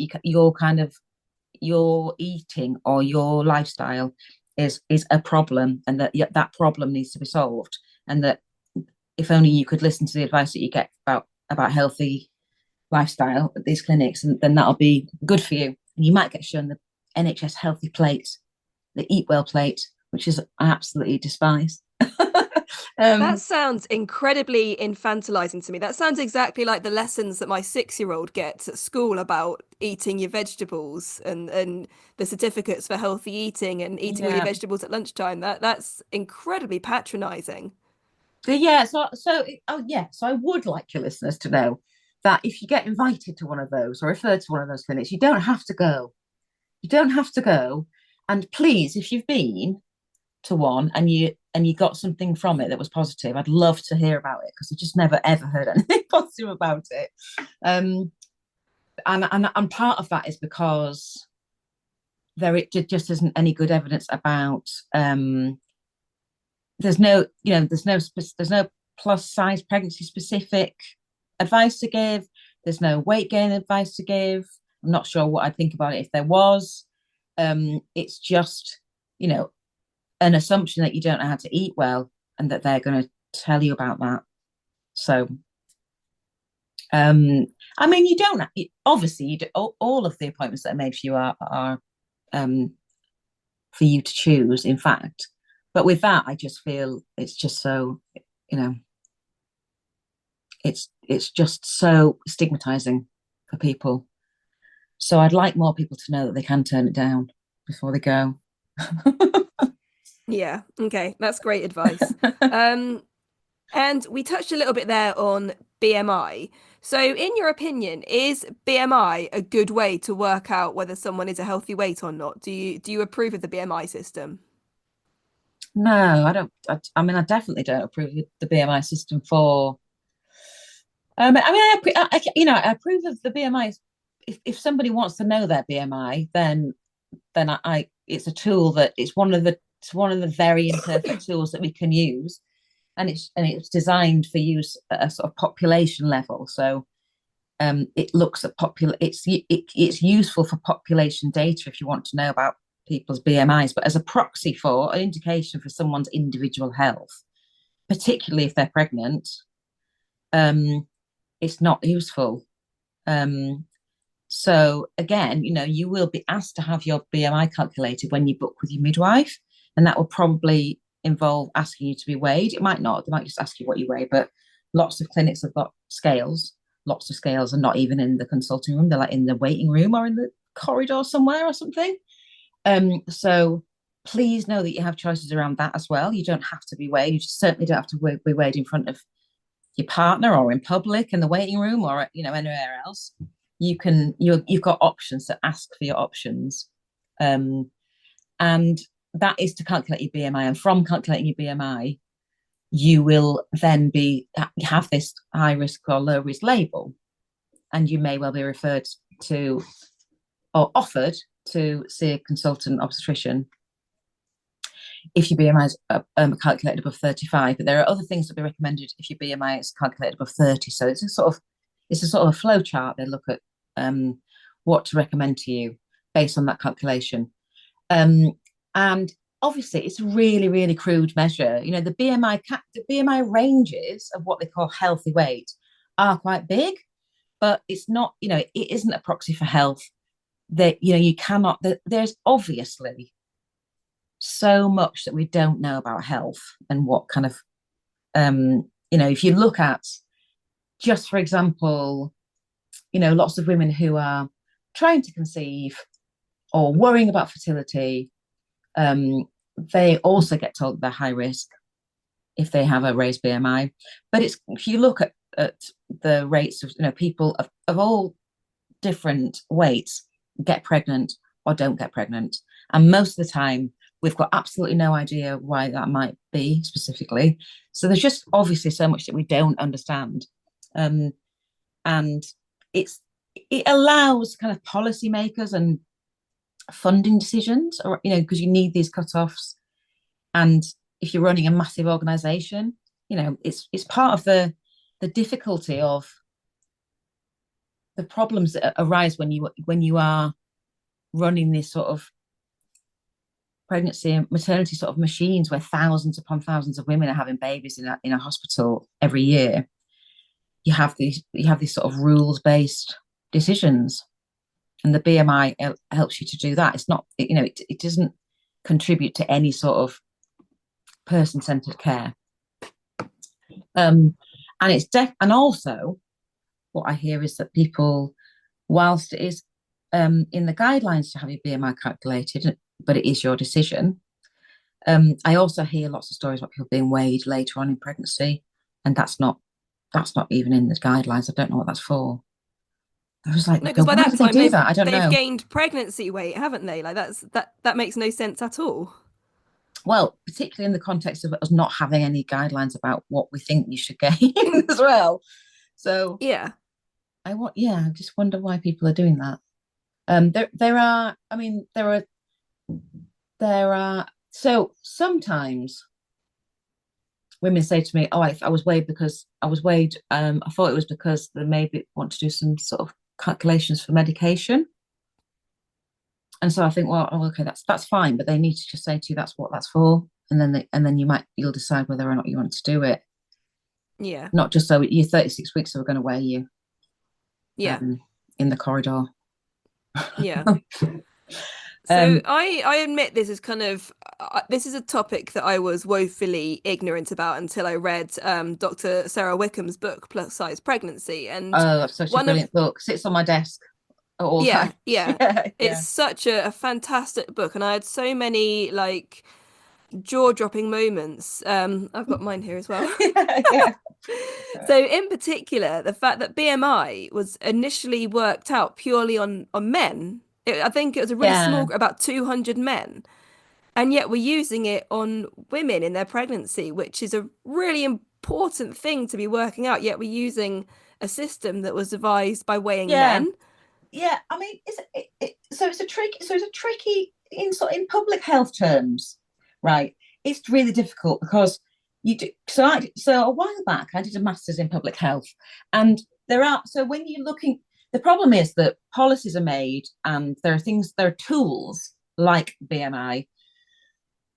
your eating or your lifestyle is a problem, and that problem needs to be solved, and that if only you could listen to the advice that you get about healthy lifestyle at these clinics, and then that'll be good for you. And you might get shown the NHS healthy plate, the Eat Well plate, which is I absolutely despise. That sounds incredibly infantilizing to me. That sounds exactly like the lessons that my 6-year-old gets at school about eating your vegetables and the certificates for healthy eating and eating all your vegetables at lunchtime. That's incredibly patronizing. So I would like your listeners to know that if you get invited to one of those or referred to one of those clinics, you don't have to go. You don't have to go. And please, if you've been to one and and you got something from it that was positive, I'd love to hear about it, because I just never ever heard anything positive about it. And part of that is because it just isn't any good evidence about. There's no plus size pregnancy specific advice to give. There's no weight gain advice to give. I'm not sure what I'd think about it if there was. It's just, an assumption that you don't know how to eat well, and that they're going to tell you about that. So, I mean, you don't obviously you do, all of the appointments that are made for you are for you to choose, in fact. But with that, I just feel it's just so, it's just so stigmatizing for people. So I'd like more people to know that they can turn it down before they go. Yeah, okay, that's great advice. And we touched a little bit there on BMI. So in your opinion, is BMI a good way to work out whether someone is a healthy weight or not? Do you approve of the BMI system? No, I don't. I mean, I definitely don't approve of the BMI system for. I mean, I approve of the BMI. If somebody wants to know their BMI, then it's a tool that it's one of the very imperfect tools that we can use, and it's designed for use at a sort of population level. So it looks at it's useful for population data if you want to know about people's BMIs, but as a proxy for an indication for someone's individual health, particularly if they're pregnant, it's not useful. So again, you will be asked to have your BMI calculated when you book with your midwife, and that will probably involve asking you to be weighed. It might not; they might just ask you what you weigh. But lots of clinics have got scales. Lots of scales are not even in the consulting room; they're like in the waiting room or in the corridor somewhere or something. So please know that you have choices around that as well. You don't have to be weighed. You just certainly don't have to be weighed in front of your partner or in public in the waiting room or anywhere else. You've got options to ask for your options, and that is to calculate your BMI. And from calculating your BMI, you will then have this high risk or low risk label, and you may well be referred to or offered to see a consultant obstetrician if your BMI is calculated above 35. But there are other things that be recommended if your BMI is calculated above 30. So it's a sort of a flow chart. They look at what to recommend to you based on that calculation. And obviously, it's a really, really crude measure. The BMI ranges of what they call healthy weight are quite big, but it's not. It isn't a proxy for health. That you cannot. There's obviously so much that we don't know about health and what kind of. If you look at, just for example, lots of women who are trying to conceive or worrying about fertility, they also get told they're high risk if they have a raised BMI. But if you look at the rates of people of all different weights get pregnant or don't get pregnant, and most of the time we've got absolutely no idea why that might be specifically. So there's just obviously so much that we don't understand, and it allows kind of policymakers and funding decisions, or because you need these cutoffs. And if you're running a massive organization, it's part of the difficulty of the problems that arise when you are running this sort of pregnancy and maternity sort of machines where thousands upon thousands of women are having babies in a hospital every year. You have these sort of rules-based decisions, and the BMI helps you to do that. It's not, it doesn't contribute to any sort of person-centered care. And it's and also what I hear is that people, whilst it is in the guidelines to have your BMI calculated, but it is your decision. I also hear lots of stories about people being weighed later on in pregnancy, and that's not even in the guidelines. I don't know what that's for. I was like, no, because by why that do they time do that? I don't know. They've gained pregnancy weight, haven't they? Like that makes no sense at all. Well, particularly in the context of us not having any guidelines about what we think you should gain as well. So Yeah. I just wonder why people are doing that. There are, I mean, there are. So sometimes women say to me, "Oh, I was weighed because I was weighed. I thought it was because they maybe want to do some sort of calculations for medication." And so I think, well, oh, okay, that's fine, but they need to just say to you that's what that's for, and then you'll decide whether or not you want to do it. Yeah. Not just so you're 36 weeks, so we're going to weigh you Yeah. in the corridor. Yeah. So um, I admit this is kind of this is a topic that I was woefully ignorant about until I read Dr. Sarah Wickham's book Plus Size Pregnancy, and oh, that's such a one of brilliant book. Sits on my desk at all yeah, times. yeah, Yeah, it's yeah. such a fantastic book, and I had so many like jaw-dropping moments. I've got mine here as well. Yeah, yeah. So in particular, the fact that BMI was initially worked out purely on men. I think it was a really Yeah, small, about 200 men. And yet we're using it on women in their pregnancy, which is a really important thing to be working out. Yet we're using a system that was devised by weighing yeah, men. yeah. I mean, it's a tricky in public health terms, right? It's really difficult because you do. So a while back, I did a master's in public health, and when you're looking, the problem is that policies are made, and there are tools like BMI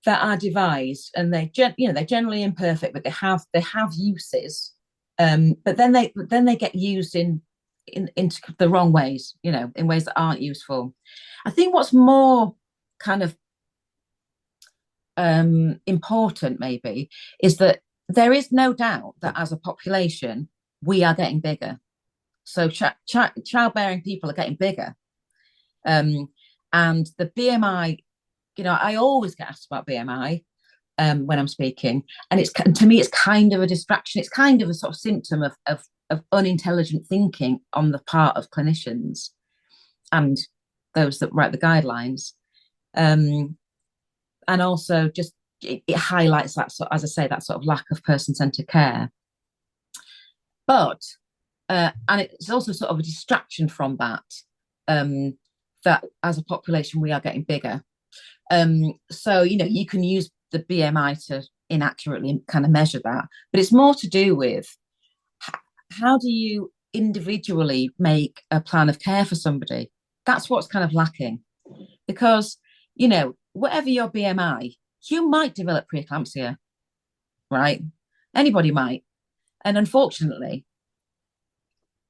that are devised, and they're generally imperfect, but they have uses. But then they get used into the wrong ways, in ways that aren't useful. I think what's more kind of important maybe is that there is no doubt that as a population we are getting bigger. So childbearing people are getting bigger, um, and the BMI. I always get asked about BMI when I'm speaking, and to me it's kind of a distraction. It's kind of a sort of symptom of unintelligent thinking on the part of clinicians and those that write the guidelines, and also just it highlights that sort, as I say, that sort of lack of person-centered care. But and it's also sort of a distraction from that. That as a population we are getting bigger. So you can use the BMI to inaccurately kind of measure that, but it's more to do with how do you individually make a plan of care for somebody. That's what's kind of lacking, because whatever your BMI, you might develop preeclampsia, right? Anybody might, and unfortunately,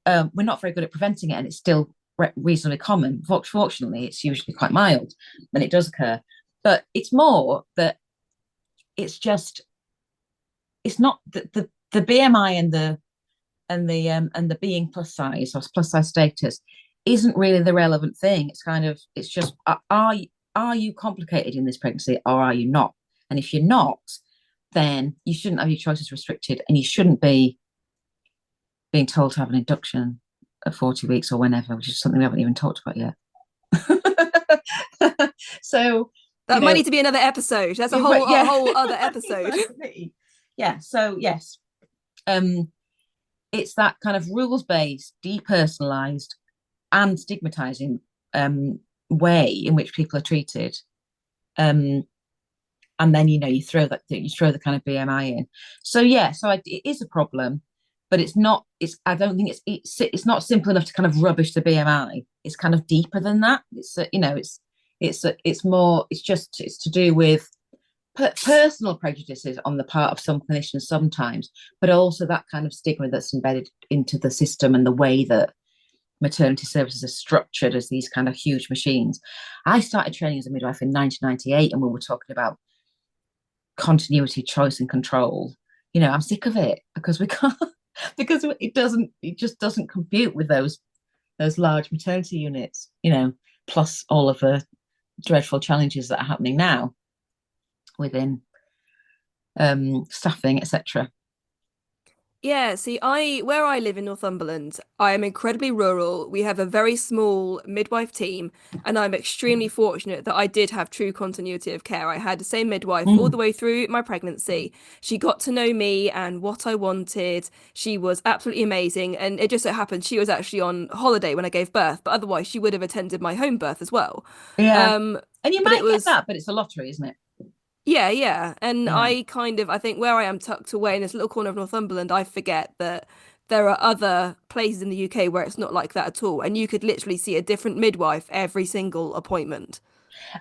we're not very good at preventing it, and it's still reasonably common. Fortunately, it's usually quite mild when it does occur, but it's more that it's not the BMI and the being plus size or plus size status isn't really the relevant thing. It's just are you complicated in this pregnancy or are you not? And if you're not, then you shouldn't have your choices restricted, and you shouldn't be being told to have an induction at 40 weeks or whenever, which is something we haven't even talked about yet. So, That might need to be another episode. That's a whole other episode. exactly. Yeah. So yes, it's that kind of rules-based, depersonalized, and stigmatizing way in which people are treated. And then you throw the kind of BMI in. So yeah, it is a problem, but it's not. I don't think it's not simple enough to kind of rubbish the BMI. It's kind of deeper than that. It's more. It's to do with personal prejudices on the part of some clinicians sometimes, but also that kind of stigma that's embedded into the system and the way that maternity services are structured as these kind of huge machines. I started training as a midwife in 1998, and we were talking about continuity, choice, and control. I'm sick of it because we can't because it just doesn't compute with those large maternity units. Plus all of the dreadful challenges that are happening now within staffing, etc. Yeah, see, where I live in Northumberland, I am incredibly rural. We have a very small midwife team, and I'm extremely fortunate that I did have true continuity of care. I had the same midwife all the Mm. way through my pregnancy. She got to know me and what I wanted. She was absolutely amazing, and it just so happened she was actually on holiday when I gave birth, but otherwise she would have attended my home birth as well. Yeah. Um, And you but it might get was that, but it's a lottery, isn't it? Yeah, yeah. And Yeah. I think where I am tucked away in this little corner of Northumberland, I forget that there are other places in the UK where it's not like that at all. And you could literally see a different midwife every single appointment.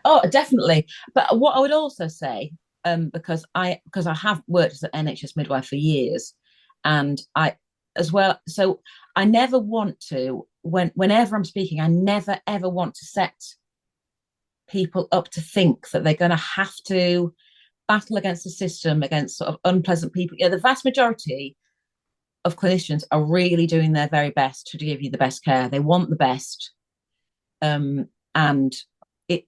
Oh, definitely. But what I would also say, because I have worked as an NHS midwife for years, and I as well. So I never want to whenever I'm speaking, I never ever want to set people up to think that they're going to have to battle against the system, against sort of unpleasant people. Yeah, the vast majority of clinicians are really doing their very best to give you the best care. They want the best, and it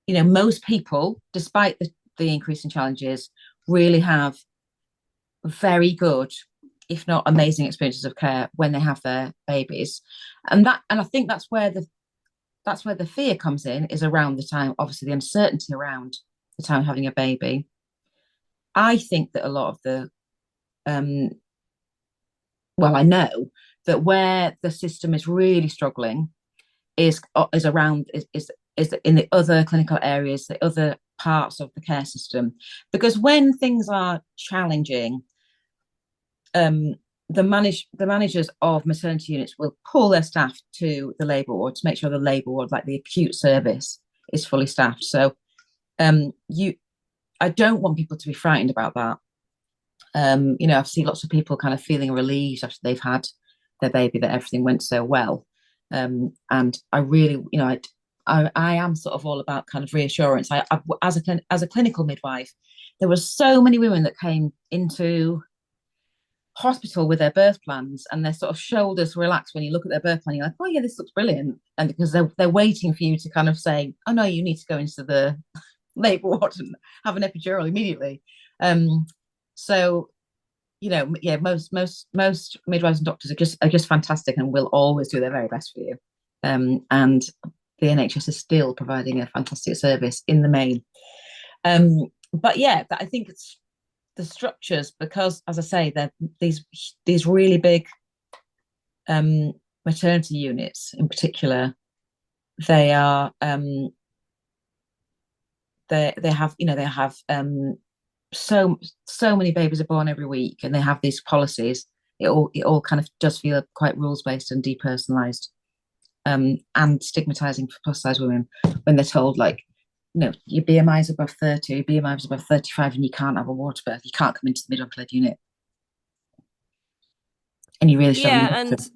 most people, despite the increase in challenges, really have very good, if not amazing, experiences of care when they have their babies, and I think that's where the fear comes in, is around the time, obviously the uncertainty around the time of having a baby. I think that a lot of the um, well, I know that where the system is really struggling is around is in the other clinical areas, the other parts of the care system, because when things are challenging, um, the managers of maternity units will pull their staff to the labour ward to make sure the labour ward, like the acute service, is fully staffed. So you I don't want people to be frightened about that. I've seen lots of people kind of feeling relieved after they've had their baby, that everything went so well. And I really, I am sort of all about kind of reassurance. As a clinical midwife, there were so many women that came into hospital with their birth plans, and their sort of shoulders relax when you look at their birth plan. You're like, oh yeah, this looks brilliant, and because they're waiting for you to kind of say, oh no, you need to go into the labour ward and have an epidural immediately. So yeah, most midwives and doctors are just fantastic and will always do their very best for you. And the NHS is still providing a fantastic service in the main. But yeah, I think it's the structures, because as I say, they're these really big maternity units in particular. They are they have so many babies are born every week, and they have these policies. It all kind of does feel quite rules based and depersonalized, and stigmatizing for plus size women when they're told, like, your BMI is above 30, your BMI is above 35, and you can't have a water birth, you can't come into the midwife led unit, and you really shouldn't Yeah, be able to. and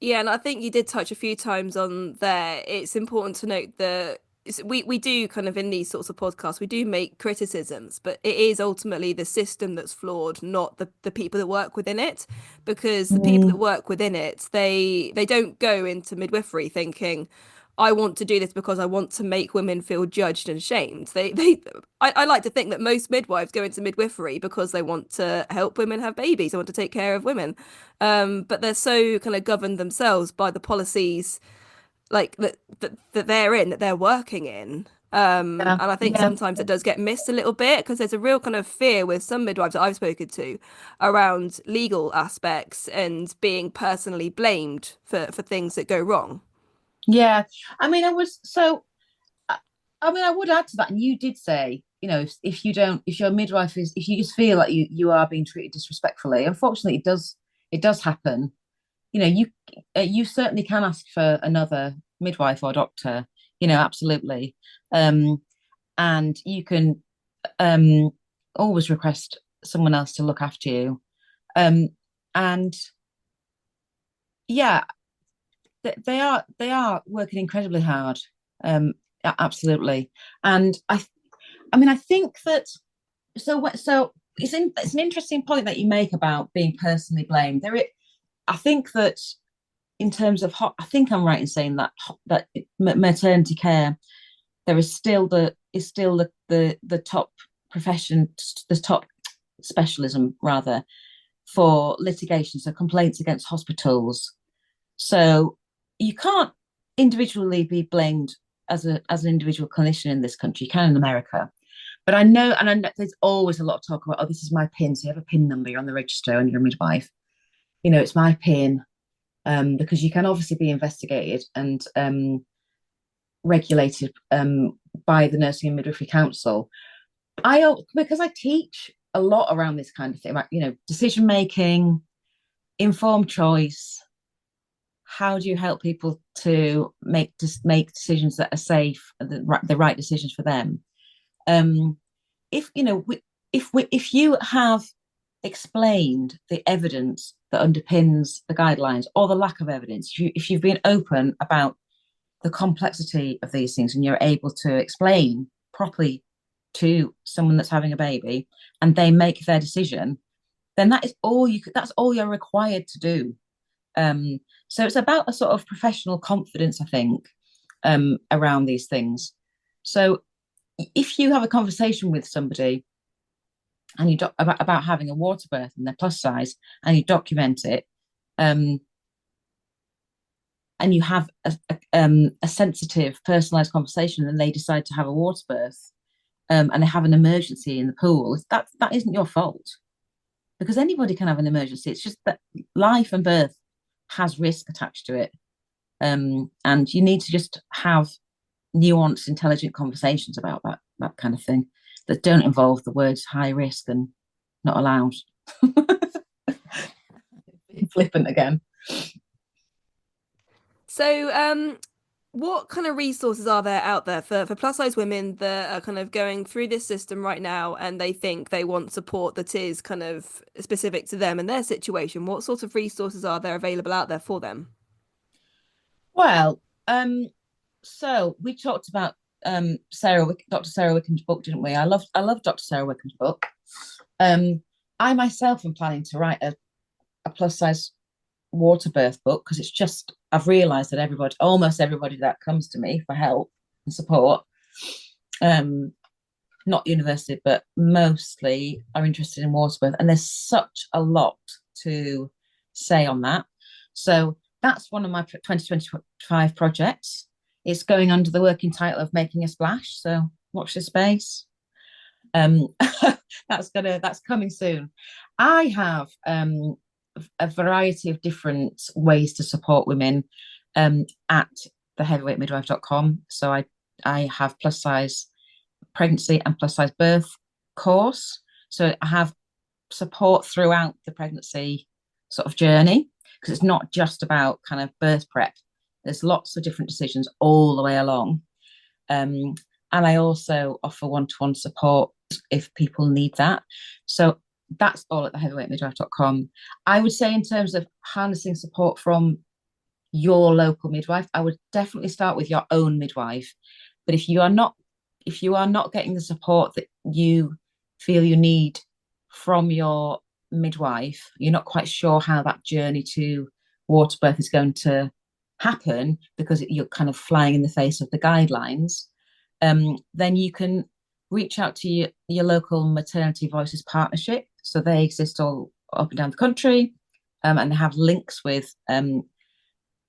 Yeah, and I think you did touch a few times on there. It's important to note that we do kind of in these sorts of podcasts, we do make criticisms, but it is ultimately the system that's flawed, not the people that work within it. Because the people that Mm, work within it, they don't go into midwifery thinking, I want to do this because I want to make women feel judged and shamed. I like to think that most midwives go into midwifery because they want to help women have babies, they want to take care of women. But they're so kind of governed themselves by the policies like that they're in, that they're working in. yeah, And I think yeah, sometimes it does get missed a little bit because there's a real kind of fear with some midwives that I've spoken to around legal aspects and being personally blamed for things that go wrong. yeah. I mean, I was so. I, I mean, I would add to that, and you did say, if you don't, if your midwife is, if you just feel like you are being treated disrespectfully, unfortunately, it does happen. You certainly can ask for another midwife or doctor. Absolutely, and you can um, always request someone else to look after you. And yeah, they are working incredibly hard. Absolutely, and I mean, I think that so it's an interesting point that you make about being personally blamed. I think that in terms of I think I'm right in saying that maternity care, there is still the top profession, the top specialism rather, for litigation, so complaints against hospitals. So you can't individually be blamed as an individual clinician in this country. You can in America. But I know, and I know there's always a lot of talk about, oh, this is my PIN. So you have a PIN number, you're on the register and you're a midwife. It's my PIN, because you can obviously be investigated and regulated by the Nursing and Midwifery Council. Because I teach a lot around this kind of thing, like, decision making, informed choice. How do you help people to make decisions that are safe, the right decisions for them? If you have explained the evidence that underpins the guidelines, or the lack of evidence, if you've been open about the complexity of these things and you're able to explain properly to someone that's having a baby and they make their decision, then that's all you're required to do. So it's about a sort of professional confidence, I think, around these things. So if you have a conversation with somebody and you about having a water birth and they're plus size, and you document it, and you have a sensitive, personalised conversation, and they decide to have a water birth, and they have an emergency in the pool, that isn't your fault, because anybody can have an emergency. It's just that life and birth has risk attached to it, and you need to just have nuanced, intelligent conversations about that kind of thing that don't involve the words high risk and not allowed. Flippant again. So, what kind of resources are there out there for plus size women that are kind of going through this system right now, and they think they want support that is kind of specific to them and their situation? What sort of resources are there available out there for them? Well, so we talked about Dr. Sarah Wickham's book, didn't we? I love Dr. Sarah Wickham's book. I myself am planning to write a plus size water birth book, because I've realised that almost everybody that comes to me for help and support, not university, but mostly are interested in water birth, and there's such a lot to say on that. So that's one of my 2025 projects. It's going under the working title of Making a Splash, so watch this space. That's coming soon. I have a variety of different ways to support women at theheavyweightmidwife.com. So I have plus size pregnancy and plus size birth course. So I have support throughout the pregnancy sort of journey, because it's not just about kind of birth prep. There's lots of different decisions all the way along. And I also offer one-to-one support if people need that. So that's all at theheavyweightmidwife.com. I would say, in terms of harnessing support from your local midwife, I would definitely start with your own midwife. But if you are not getting the support that you feel you need from your midwife, you're not quite sure how that journey to water birth is going to happen, because you're kind of flying in the face of the guidelines, then you can reach out to your local Maternity Voices partnership. So they exist all up and down the country, and they have links with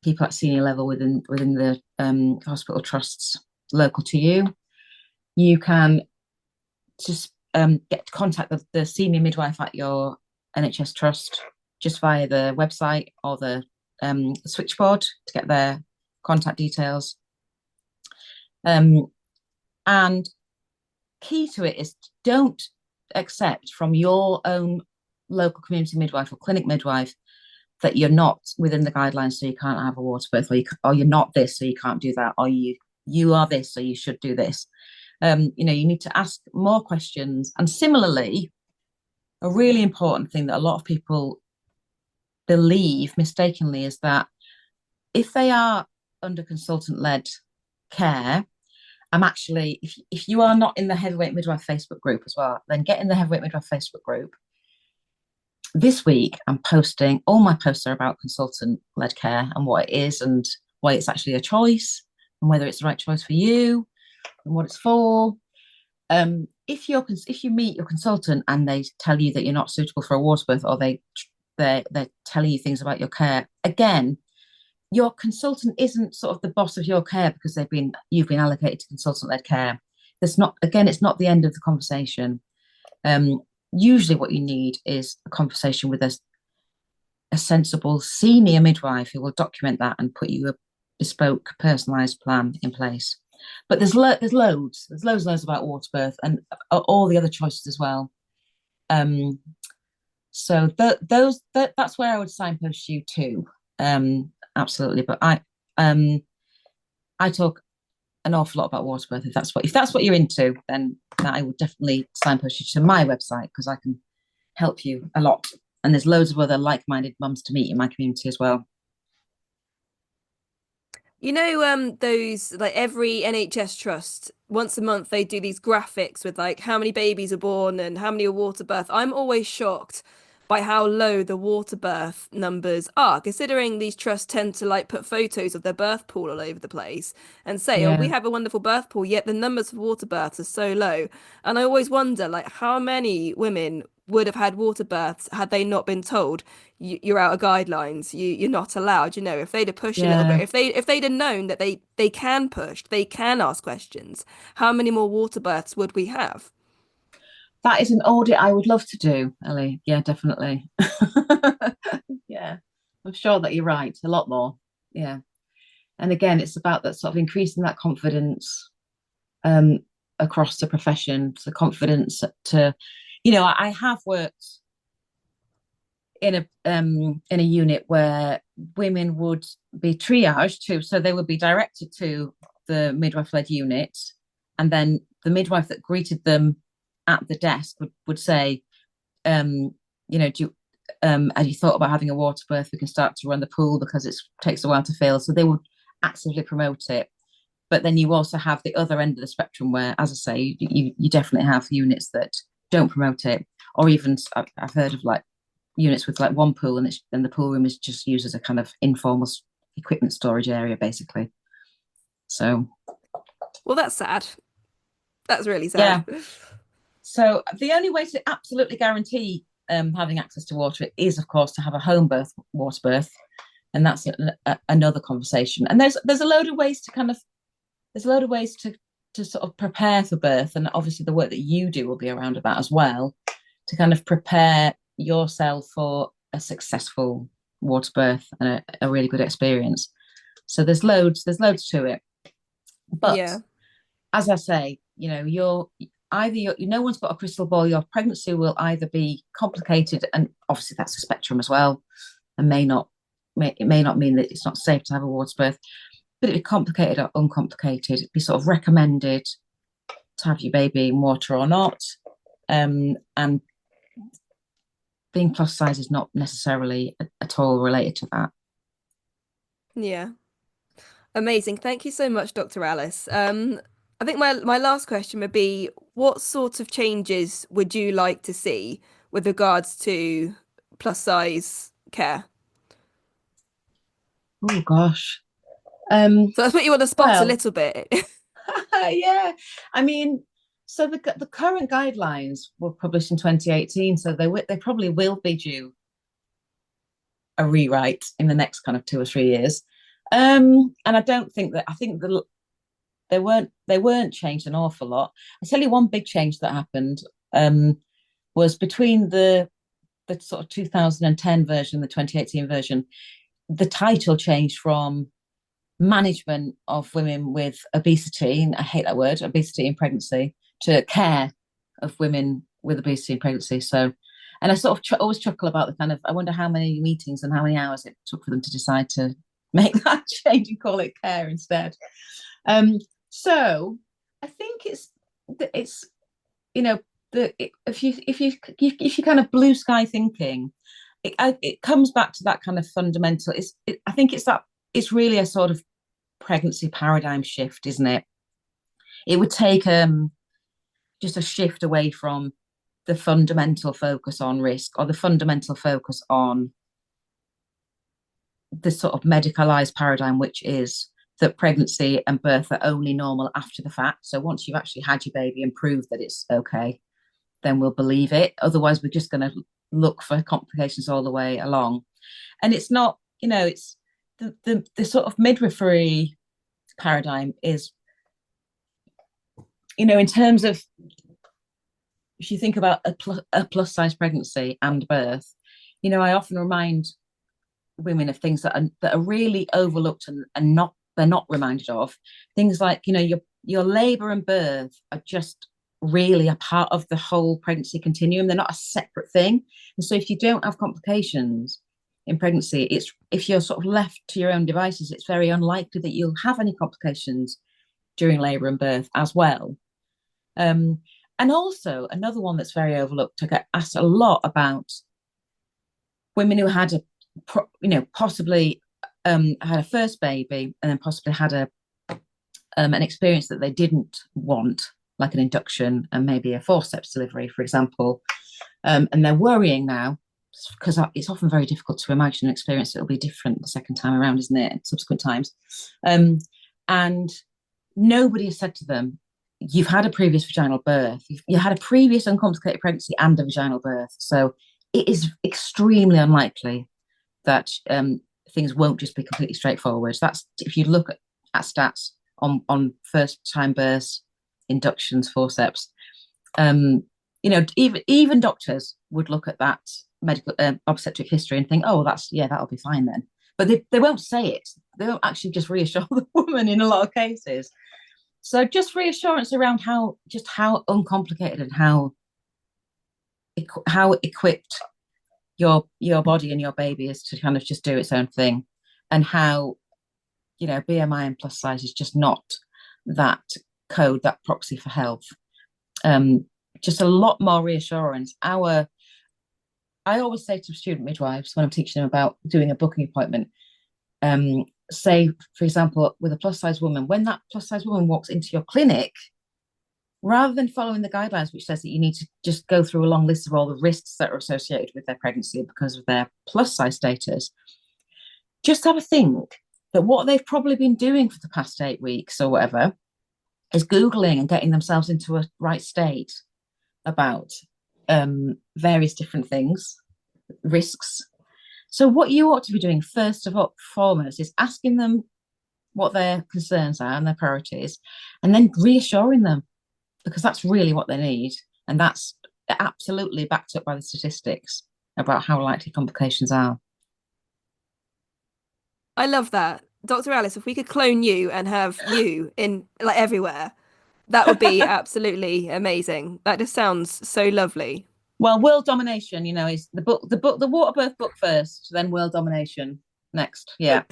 people at senior level within the hospital trusts local to you. You can just get to contact the senior midwife at your NHS trust just via the website or the switchboard to get their contact details. And key to it is, don't accept from your own local community midwife or clinic midwife that you're not within the guidelines, so you can't have a water birth, or you're not this, so you can't do that, or you are this, so you should do this. You need to ask more questions. And similarly, a really important thing that a lot of people believe mistakenly is that if they are under consultant-led care, I'm actually, if you are not in the Heavyweight Midwife Facebook group as well, then get in the Heavyweight Midwife Facebook group. This week, I'm posting, all my posts are about consultant-led care and what it is, and why it's actually a choice, and whether it's the right choice for you and what it's for. if you meet your consultant and they tell you that you're not suitable for a water birth, or they're telling you things about your care, again, your consultant isn't sort of the boss of your care because you've been allocated to consultant-led care. That's not, again, it's not the end of the conversation. Usually what you need is a conversation with a sensible senior midwife who will document that and put you a bespoke, personalised plan in place. But there's loads about water birth and all the other choices as well. So that's where I would signpost you to. Absolutely. But I talk an awful lot about water birth. If that's what you're into, then I would definitely signpost you to my website, because I can help you a lot. And there's loads of other like-minded mums to meet in my community as well. You know, those like every NHS trust once a month they do these graphics with like how many babies are born and how many are water birth. I'm always shocked by how low the water birth numbers are, considering these trusts tend to like put photos of their birth pool all over the place and say, "Oh, we Yeah, have a wonderful birth pool," yet the numbers of water births are so low. And I always wonder, like, how many women would have had water births had they not been told you're out of guidelines, you're not allowed. If they'd have pushed a little bit, yeah. if they'd have known that they can push, they can ask questions, how many more water births would we have? That is an audit I would love to do, Ellie. Yeah, definitely. Yeah, I'm sure that you're right. A lot more. Yeah. And again, it's about that sort of increasing that confidence um, across the profession, the confidence to, I have worked in a unit where women would be triaged to, so they would be directed to the midwife-led unit, and then the midwife that greeted them at the desk would say, do you, have you thought about having a water birth? We can start to run the pool because it takes a while to fill. So they would actively promote it. But then you also have the other end of the spectrum where, as I say, you definitely have units that don't promote it, or even I've heard of like units with like one pool, and the pool room is just used as a kind of informal equipment storage area, basically. So Well, that's sad. That's really sad. yeah. So the only way to absolutely guarantee having access to water is, of course, to have a home birth, water birth, and that's another conversation. And there's a load of ways to sort of prepare for birth, and obviously the work that you do will be around about as well, to kind of prepare yourself for a successful water birth and a really good experience. So there's loads to it. But Yeah. as I say, no one's got a crystal ball. Your pregnancy will either be complicated, and obviously that's a spectrum as well, and it may not mean that it's not safe to have a water birth, but it'd be complicated or uncomplicated. It'd be sort of recommended to have your baby in water or not. And being plus size is not necessarily at all related to that. Yeah. Amazing. Thank you so much, Dr. Alice. I think my last question would be, what sort of changes would you like to see with regards to plus size care? Oh gosh. So that's put you on the spot a Well, little bit. yeah. I mean, so the current guidelines were published in 2018, so they probably will be due a rewrite in the next kind of 2 or 3 years. And I think they weren't changed an awful lot. I'll tell you one big change that happened was between the sort of 2010 version, the 2018 version. The title changed from management of women with obesity, and I hate that word, obesity in pregnancy, to care of women with obesity in pregnancy. So, and I sort of always chuckle about the kind of, I wonder how many meetings and how many hours it took for them to decide to make that change and call it care instead. So I think it's if you kind of blue sky thinking, it comes back to that kind of fundamental. I think it's really a sort of pregnancy paradigm shift, isn't it? It would take just a shift away from the fundamental focus on risk, or the fundamental focus on the sort of medicalized paradigm, which is that pregnancy and birth are only normal after the fact. So once you've actually had your baby and proved that it's okay, then we'll believe it. Otherwise, we're just going to look for complications all the way along. And it's not, it's the sort of midwifery paradigm is, in terms of, if you think about a plus size pregnancy and birth, I often remind women of things that are really overlooked and they're not reminded of. Things like, your labour and birth are just really a part of the whole pregnancy continuum. They're not a separate thing. And so if you don't have complications in pregnancy, if you're sort of left to your own devices, it's very unlikely that you'll have any complications during labour and birth as well. And also another one that's very overlooked, I get asked a lot about women who had possibly had a first baby and then possibly had an experience that they didn't want, like an induction and maybe a forceps delivery, for example. And they're worrying now because it's often very difficult to imagine an experience that will be different the second time around, isn't it? Subsequent times. And nobody has said to them, you've had a previous vaginal birth, you had a previous uncomplicated pregnancy and a vaginal birth. So it is extremely unlikely that things won't just be completely straightforward. That's if you look at stats on first time births, inductions, forceps. Even doctors would look at that medical obstetric history and think, oh, that'll be fine then. But they won't say it. They won't actually just reassure the woman in a lot of cases. So just reassurance around how uncomplicated and how equipped your body and your baby is to kind of just do its own thing, and how BMI and plus size is just not that code, that proxy for health. Just a lot more reassurance. I always say to student midwives when I'm teaching them about doing a booking appointment, say, for example, with a plus size woman, when that plus size woman walks into your clinic, rather than following the guidelines, which says that you need to just go through a long list of all the risks that are associated with their pregnancy because of their plus size status, just have a think that what they've probably been doing for the past 8 weeks or whatever is Googling and getting themselves into a right state about various different things, risks. So what you ought to be doing first of all, foremost, is asking them what their concerns are and their priorities, and then reassuring them, because that's really what they need. And that's absolutely backed up by the statistics about how likely complications are. I love that. Dr. Alice, if we could clone you and have you in like everywhere, that would be absolutely amazing. That just sounds so lovely. Well, world domination, is the water birth book first, then world domination next. Yeah.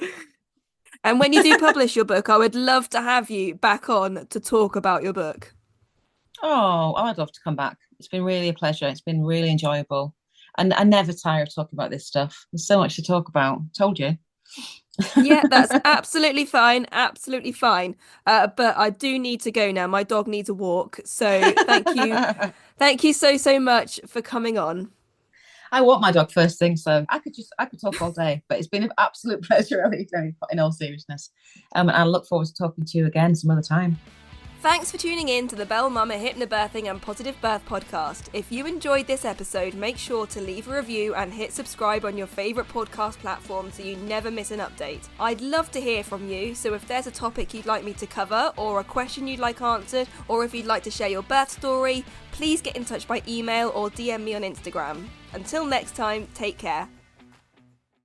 And when you do publish your book, I would love to have you back on to talk about your book. Oh, I'd love to come back. It's been really a pleasure. It's been really enjoyable. And I never tire of talking about this stuff. There's so much to talk about. Told you. Yeah, that's absolutely fine. Absolutely fine. But I do need to go now. My dog needs a walk. So thank you. Thank you so much for coming on. I walk my dog first thing, so I could talk all day, but it's been an absolute pleasure, Ellie, in all seriousness. And I look forward to talking to you again some other time. Thanks for tuning in to the Bell Mama Hypnobirthing and Positive Birth podcast. If you enjoyed this episode, make sure to leave a review and hit subscribe on your favourite podcast platform so you never miss an update. I'd love to hear from you, so if there's a topic you'd like me to cover, or a question you'd like answered, or if you'd like to share your birth story, please get in touch by email or DM me on Instagram. Until next time, take care.